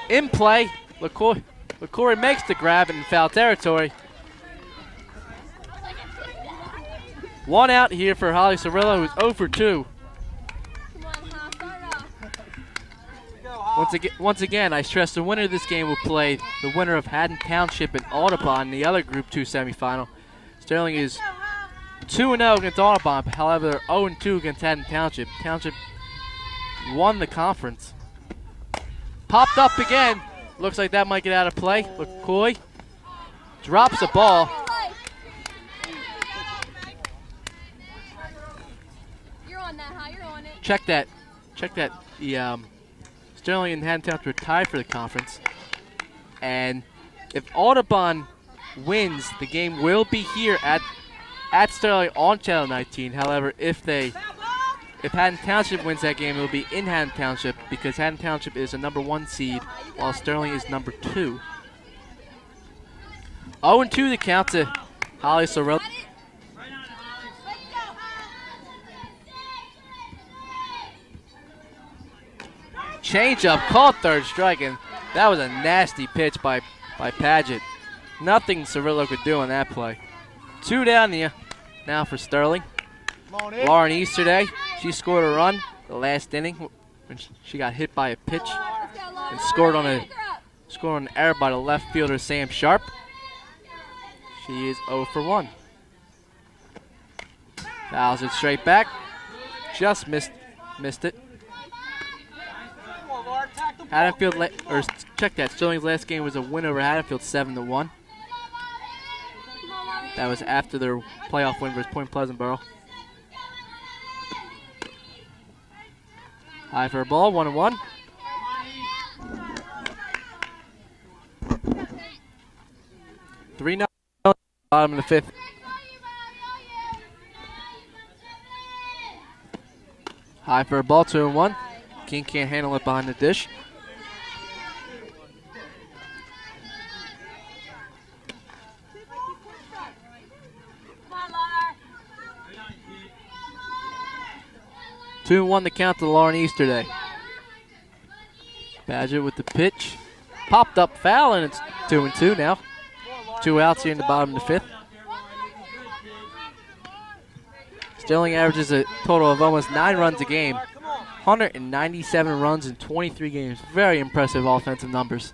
in play. Liquori makes the grab in foul territory. 1 out here for Holly Cirillo, who's 0 for 2. Once again, I stress the winner of this game will play the winner of Haddon Township and Audubon in the other Group 2 semifinal. Sterling is 2-0 against Audubon, however, they're 0-2 against Haddon Township. Township won the conference. Popped up again. Looks like that might get out of play. Liquori drops the ball. You're on that, huh? You're on it. Check that. The Sterling and Haddon Township are tied for the conference. And if Audubon wins, the game will be here at Sterling on Channel 19. However, if Haddon Township wins that game, it will be in Haddon Township because Haddon Township is a number 1 seed while Sterling is number 2. 0-2 the count to Holly Cirillo. Change up, called third strike, and that was a nasty pitch by Padgett. Nothing Cirillo could do on that play. 2 down now for Sterling. Lauren Easterday, she scored a run the last inning when she got hit by a pitch and scored on an error by the left fielder Sam Sharp. She is 0 for 1. Fouls it straight back. Just missed it. Haddonfield, check that. Sterling's last game was a win over Haddonfield, 7-1. That was after their playoff win versus Point Pleasant Borough. High for a ball, 1-1. Three now, bottom of the 5th. High for a ball, 2-1. King can't handle it behind the dish. Two and 1 the count to Lauren Easterday. Padgett with the pitch. Popped up foul, and it's 2-2 now. 2 outs here in the bottom of the 5th. Sterling averages a total of almost 9 runs a game. 197 runs in 23 games. Very impressive offensive numbers.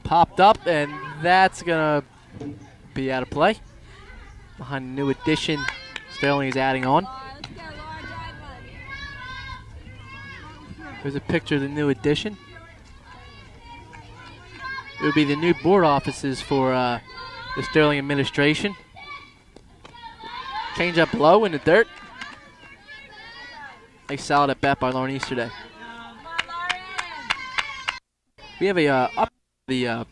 Popped up, and that's going to be out of play. Behind the new addition, Sterling is adding on. There's a picture of the new addition. It would be the new board offices for the Sterling administration. Change up low in the dirt. Nice solid at bat by Lauren Easterday. We have up the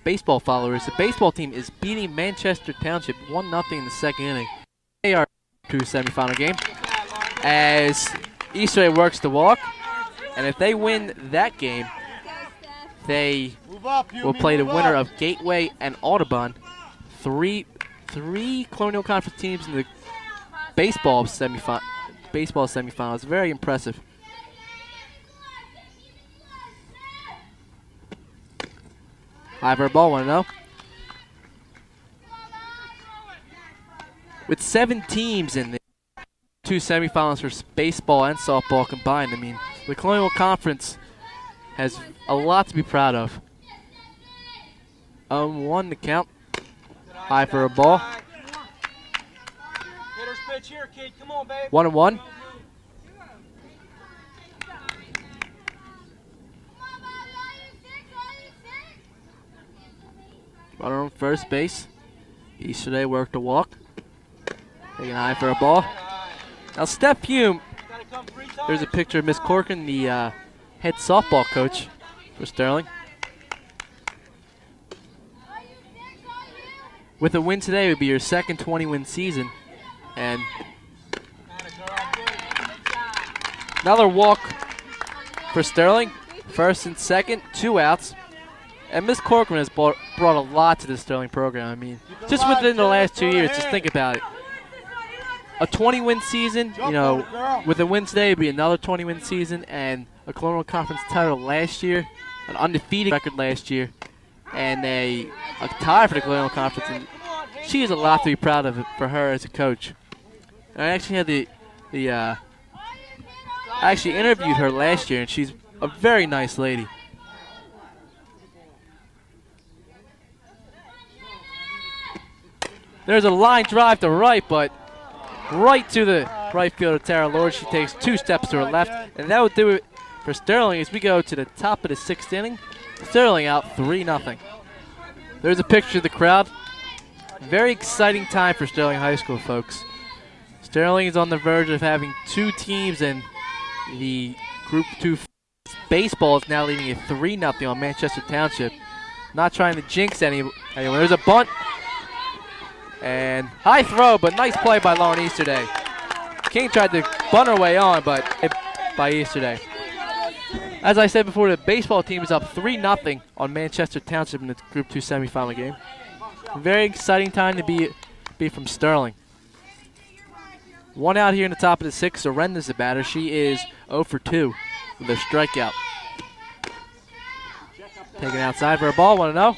baseball followers. The baseball team is beating Manchester Township 1-0 in the second inning. They are to semifinal game as Easterday works the walk, and if they win that game, they will play the winner of Gateway and Audubon. Three Colonial Conference teams in the baseball semifinals. Very impressive. High for a ball, 1-0. With 7 teams in the 2 semifinals for baseball and softball combined, I mean, the Colonial Conference has a lot to be proud of. 1 to count. High for a ball. Hitter's pitch here, kid. Come on, babe. 1-1. Runner on first base. Easterday worked the walk. Taking high for a ball. Now Steph Hume. There's a picture of Miss Corcoran, the head softball coach for Sterling. With a win today, it would be your second 20-win season. And another walk for Sterling. First and second, 2 outs. And Miss Corcoran has brought a lot to the Sterling program. I mean, just within the last 2 years, just think about it. A 20-win season, you know, with a win today, it'd be another 20-win season, and a Colonial Conference title last year, an undefeated record last year, and a tie for the Colonial Conference. And she has a lot to be proud of for her as a coach. And I actually had I actually interviewed her last year, and she's a very nice lady. There's a line drive to right, but right to the right fielder, Tara Lord. She takes 2 steps to her left, and that would do it for Sterling as we go to the top of the 6th inning. Sterling out 3-0. There's a picture of the crowd. Very exciting time for Sterling High School, folks. Sterling is on the verge of having 2 teams in the Group 2. Baseball is now leading at 3-0 on Manchester Township. Not trying to jinx anyone. There's a bunt. And high throw, but nice play by Lauren Easterday. King tried to bunt her way on, but by Easterday. As I said before, the baseball team is up 3-0 on Manchester Township in the Group 2 semifinal game. Very exciting time to be from Sterling. 1 out here in the top of the 6th. Dzurenda's the batter. She is 0 for 2 with a strikeout. Taken outside for a ball, 1-0. Girls.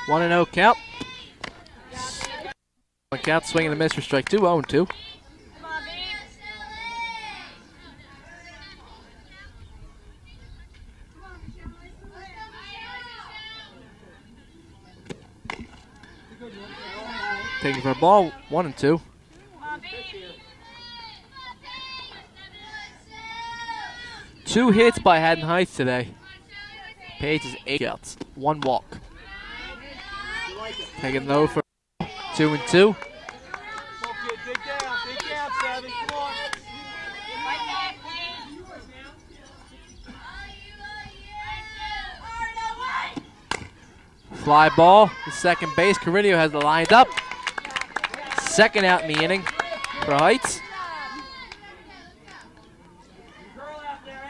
1-0 count. Count, swing and a miss for strike 2, 0-2. Taking for a ball, 1-2. Two hits by Haddon Heights today. Page is 8 outs, 1 walk. Taking low for 2-2. Come on, kid, dig down, 7, come on. Fly ball, the second base. Caridio has it lined up. Second out in the inning for Heights.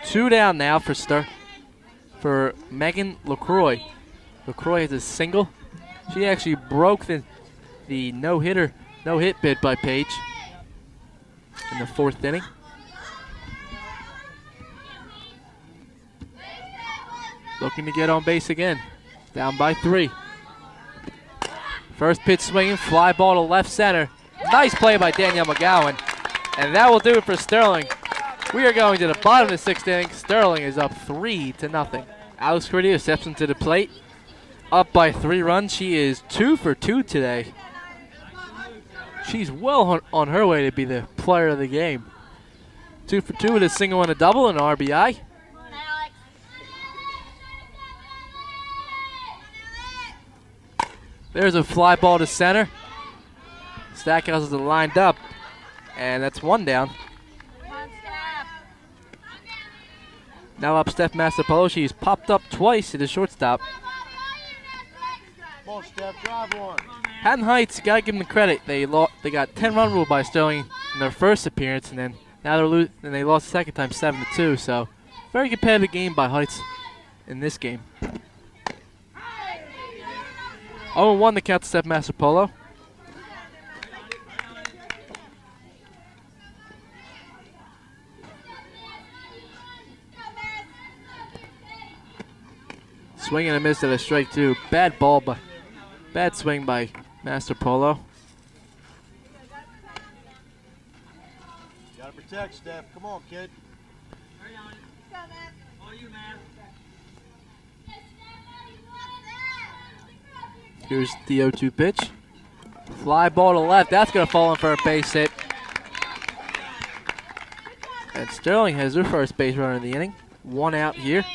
2 down now for Megan Liquori. Liquori has a single. She actually broke the no-hit bid by Page in the 4th inning. Looking to get on base again. Down by 3. First pitch swinging, fly ball to left center. Nice play by Danielle McGowan. And that will do it for Sterling. We are going to the bottom of the 6th inning. Sterling is up 3-0. Alex Caridio steps into the plate. Up by 3 runs. She is 2 for 2 today. She's well on her way to be the player of the game. 2 for 2 with a single and a double and an RBI. There's a fly ball to center. Stackhouse is lined up, and that's 1 down. Now up Steph Massapolo. She's popped up twice to the shortstop. Come on, Steph, drive one. Haddon Heights, gotta give them the credit. They got 10-run rule by Sterling in their first appearance, and then now they lost the second time 7-2. So very competitive game by Heights in this game. 0-1 the count to Steph Massapolo. Swing and a miss at a strike 2. Bad swing by Massapolo. Gotta protect, Steph. Come on, kid. Here's the 0-2 pitch. Fly ball to left. That's going to fall in for a base hit. And Sterling has their first base runner in the inning. 1 out here.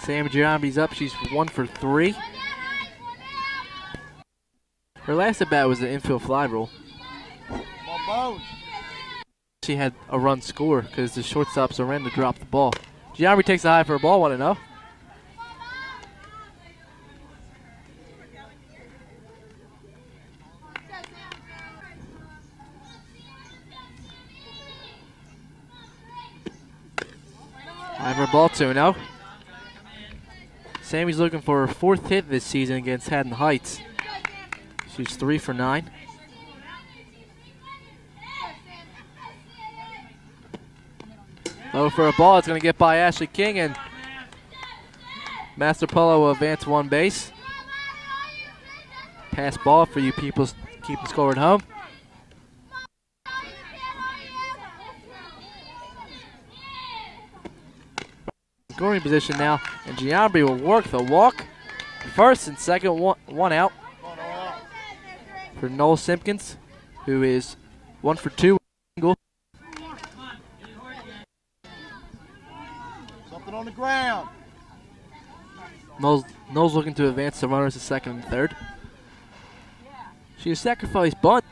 Sam Giambi's up. She's 1 for 3. Her last at bat was the infield fly rule. Come on, Bones. She had a run score because the shortstop Dzurenda dropped the ball. Giambi takes a high for a ball, 1-0. High for a ball 2-0. Sammy's looking for her 4th hit this season against Haddon Heights. She's 3 for 9. Low for a ball. It's going to get by Ashley King, and Master Polo will advance 1 base. Pass ball for you people keeping score at home. Scoring position now, and Giambri will work the walk. First and second, one out for Noel Simpkins, who is 1 for 2. Something on the ground. Noel's looking to advance the runners to second and third. She sacrificed bunt.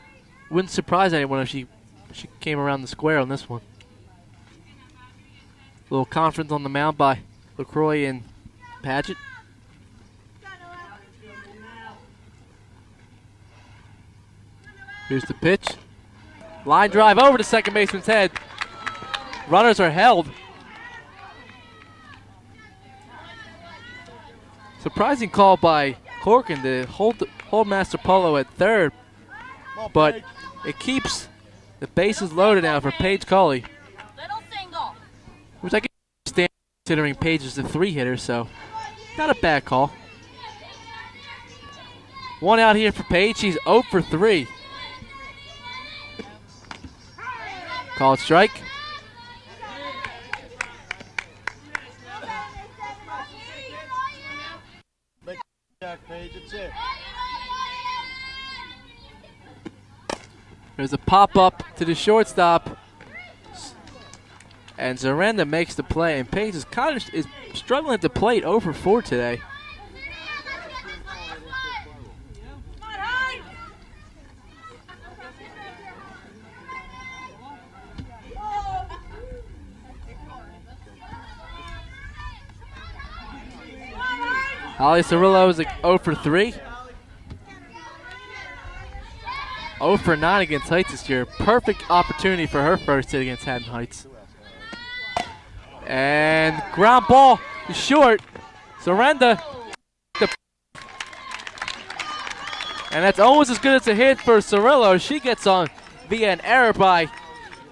Wouldn't surprise anyone if she came around the square on this one. Little conference on the mound by Liquori and Padgett. Here's the pitch. Line drive over to second baseman's head. Runners are held. Surprising call by Corkin to hold Master Polo at third, but it keeps the bases loaded now for Paige Colley. Which I can understand considering Paige is the 3-hitter, so not a bad call. 1 out here for Paige. She's 0 for 3. Called strike. Paige, that's it. There's a pop-up to the shortstop. And Dzurenda makes the play, and Paige is struggling at the plate 0 for 4 today. Holly Cirillo is 0 for 3. 0 for 9 against Heights this year. Perfect opportunity for her first hit against Haddon Heights. And ground ball is short. Dzurenda. And that's almost as good as a hit for Cirillo. She gets on via an error by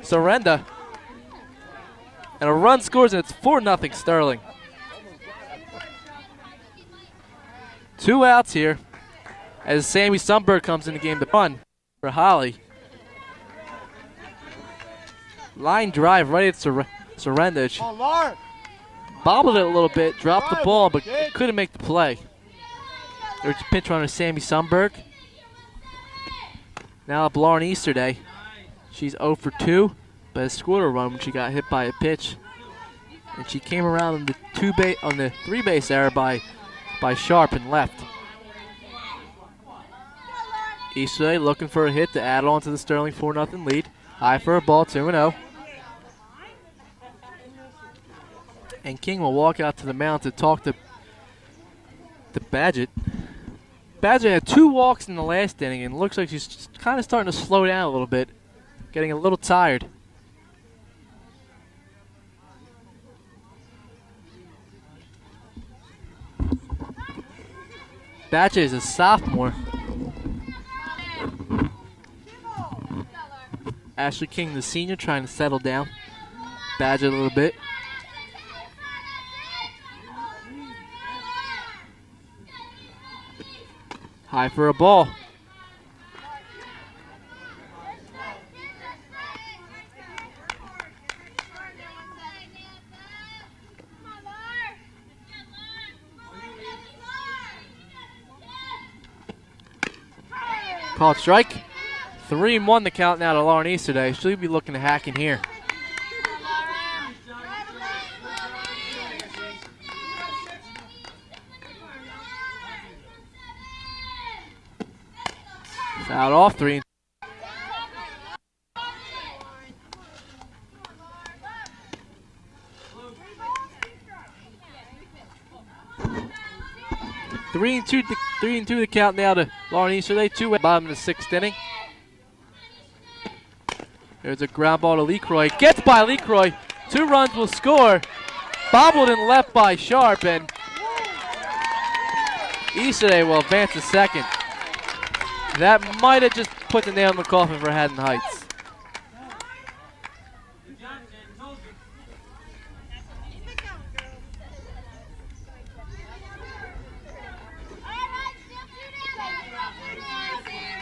Dzurenda. And a run scores, and it's 4-0 Sterling. 2 outs here as Sammy Sundberg comes in the game to run for Holly. Line drive right at Dzurenda. She bobbled it a little bit, dropped the ball, but couldn't make the play. There's a pinch runner, Sammy Sundberg. Now up Lauren Easterday. She's 0 for 2, but has scored a run when she got hit by a pitch. And she came around on the 3-base error by Sharp and left. Easterday looking for a hit to add on to the Sterling 4-0 lead. High for a ball, 2-0. And King will walk out to the mound to talk to Padgett. Padgett had 2 walks in the last inning, and looks like she's kind of starting to slow down a little bit, getting a little tired. Padgett is a sophomore. Ashley King, the senior, trying to settle down Padgett a little bit. High for a ball. Called strike. 3-1 the count now to Lauren Easterday. She'll be looking to hack in here. Fouled off 3. Three and two the count now to Lauren Easterday. 2 at bottom of the 6th inning. There's a ground ball to Liquori. Gets by Liquori. 2 runs will score. bobbled and left by Sharp, and Easterday will advance to second. That might have just put the nail in the coffin for Haddon Heights.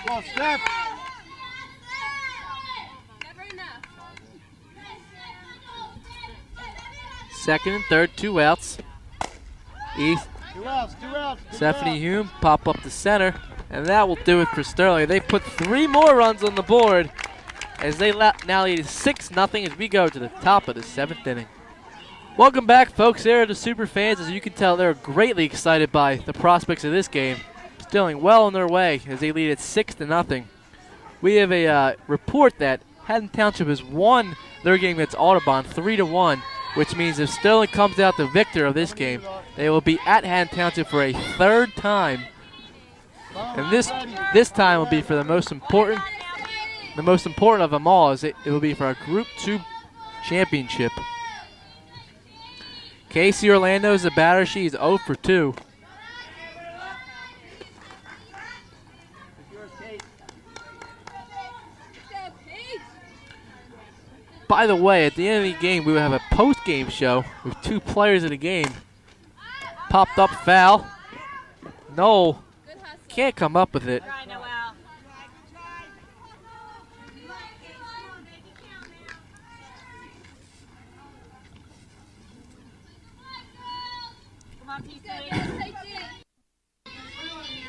Well, Steph. Second and third, 2 outs. East. 2 outs, 2 outs. Stephanie Hume pop up the center, and that will do it for Sterling. They put 3 more runs on the board as they now lead 6-0 as we go to the top of the 7th inning. Welcome back, folks. There are the super fans. As you can tell, they're greatly excited by the prospects of this game. Sterling well on their way as they lead at 6-0. We have a report that Haddon Township has won their game against Audubon 3-1, which means if Sterling comes out the victor of this game, they will be at Haddon Township for a 3rd time. And this time will be for the most important of them all, as it will be for our Group 2 championship. Casey Orlando is the batter. She's 0 for 2. By the way, at the end of the game, we will have a post-game show with 2 players of the game. Popped up foul. No, can't come up with it.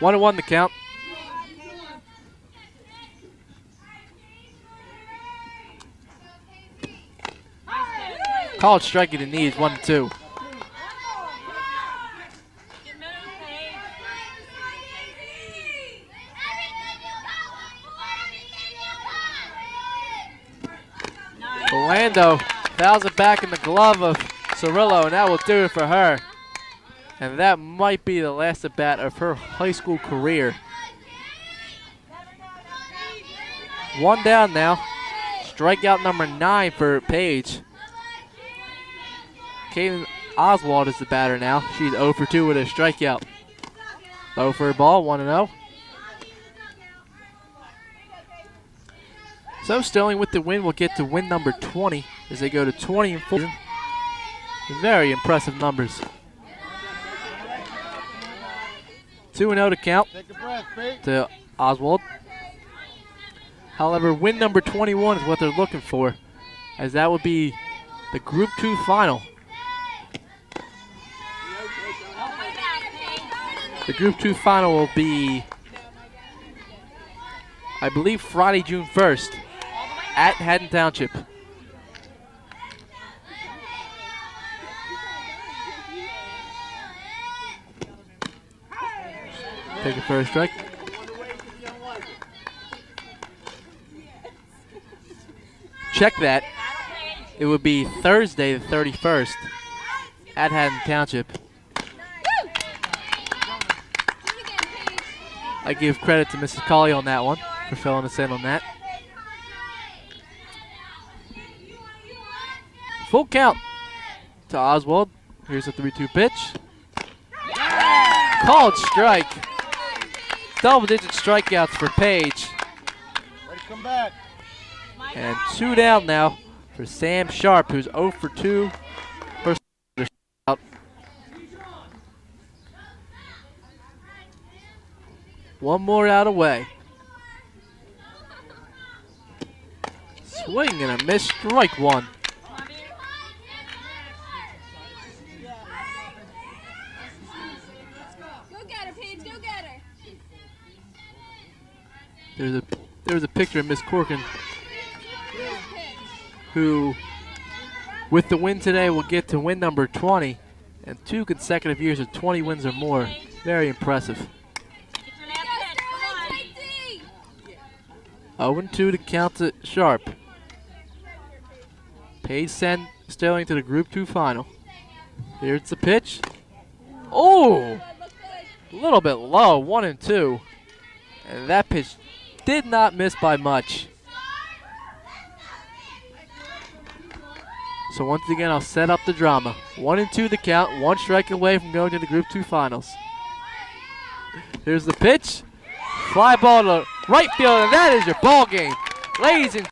One and 1 the count. Called strike at the knees, 1-2. Orlando fouls it back in the glove of Cirillo, and that will do it for her. And that might be the last at bat of her high school career. 1 down now. Strikeout number 9 for Paige. Caitlin Oswald is the batter now. She's 0 for 2 with a strikeout. 0 for a ball, 1-0. So Sterling with the win will get to win number 20 as they go to 20-4. Very impressive numbers. 2-0 to count to Oswald. However, win number 21 is what they're looking for, as that would be the Group 2 final. The Group 2 final will be, I believe, Friday, June 1st at Haddon Township. Take it for a strike. Check that. It would be Thursday the 31st at Haddon Township. I give credit to Mrs. Colley on that one for filling us in on that. Full count to Oswald. Here's a 3-2 pitch. Called strike. Double-digit strikeouts for Paige. Ready to come back. And 2 down now for Sam Sharp, who's 0 for 2. First out. One more out away. Swing and a miss, strike 1. Go get her, Paige. Go get her. There's a picture of Miss Corkin, who, with the win today, will get to win number 20 and 2 consecutive years of 20 wins or more. Very impressive. 0-2 to count to Sharp. Paige send Sterling to the Group 2 final. Here's the pitch. Oh! A little bit low, 1-2. And that pitch did not miss by much. So once again, I'll set up the drama. 1-2 the count, 1 strike away from going to the Group 2 finals. Here's the pitch. Fly ball to right field, and that is your ball game. Ladies and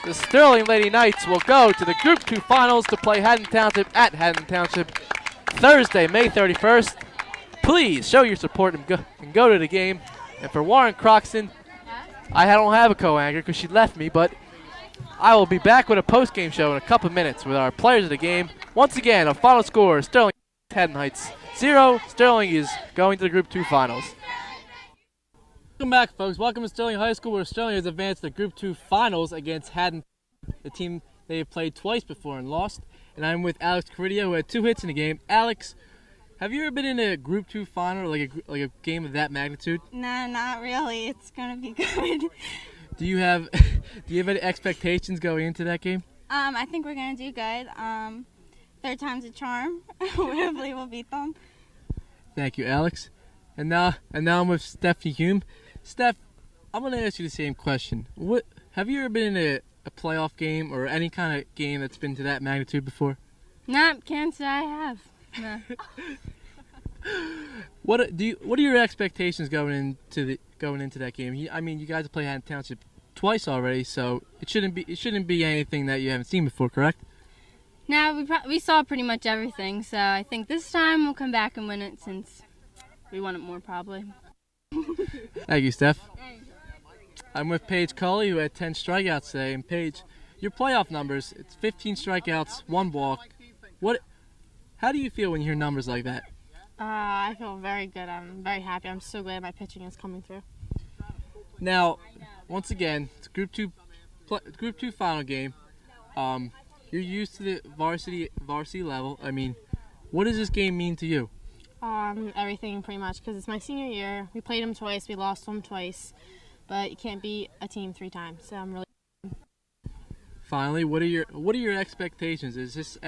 the Sterling Lady Knights will go to the Group 2 finals to play Haddon Township at Haddon Township Thursday, May 31st. Please show your support and go to the game. And for Warren Croxton, I don't have a co-anchor because she left me, but I will be back with a post-game show in a couple minutes with our players of the game. Once again, a final score, Sterling Haddon Heights 0. Sterling is going to the Group 2 finals. Welcome back, folks. Welcome to Sterling High School, where Sterling has advanced to the Group 2 finals against Haddon, the team they have played twice before and lost. And I'm with Alex Caridio, who had 2 hits in the game. Alex, have you ever been in a Group 2 final, like a game of that magnitude? No, not really. It's gonna be good. Do you have any expectations going into that game? I think we're gonna do good. Third time's a charm. Hopefully we'll beat them. Thank you, Alex. And now I'm with Stephanie Hume. Steph, I'm gonna ask you the same question. Have you ever been in a playoff game or any kind of game that's been to that magnitude before? No, can't say I have. No. What are your expectations going into that game? You guys have played Haddon Township twice already, so it shouldn't be anything that you haven't seen before, correct? No, we saw pretty much everything, so I think this time we'll come back and win it since we won it more probably. Thank you, Steph. I'm with Paige Culley, who had 10 strikeouts today. And Paige, your playoff numbers, it's 15 strikeouts, 1 walk. How do you feel when you hear numbers like that? I feel very good. I'm very happy. I'm so glad my pitching is coming through. Now, once again, it's Group 2 final game. You're used to the varsity level. What does this game mean to you? Everything pretty much, because it's my senior year. We played them twice. We lost them twice. But you can't beat a team 3 times. So I'm really. Finally, what are your expectations? Is this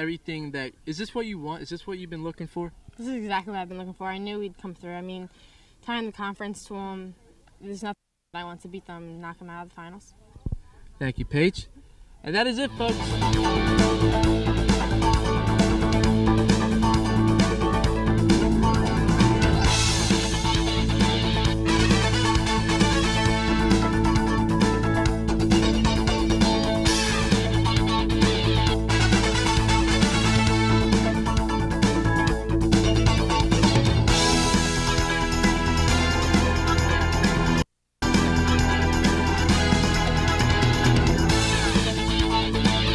what you want? Is this what you've been looking for? This is exactly what I've been looking for. I knew we'd come through. Tying the conference to them, there's nothing I want to beat them and knock them out of the finals. Thank you, Paige. And that is it, folks.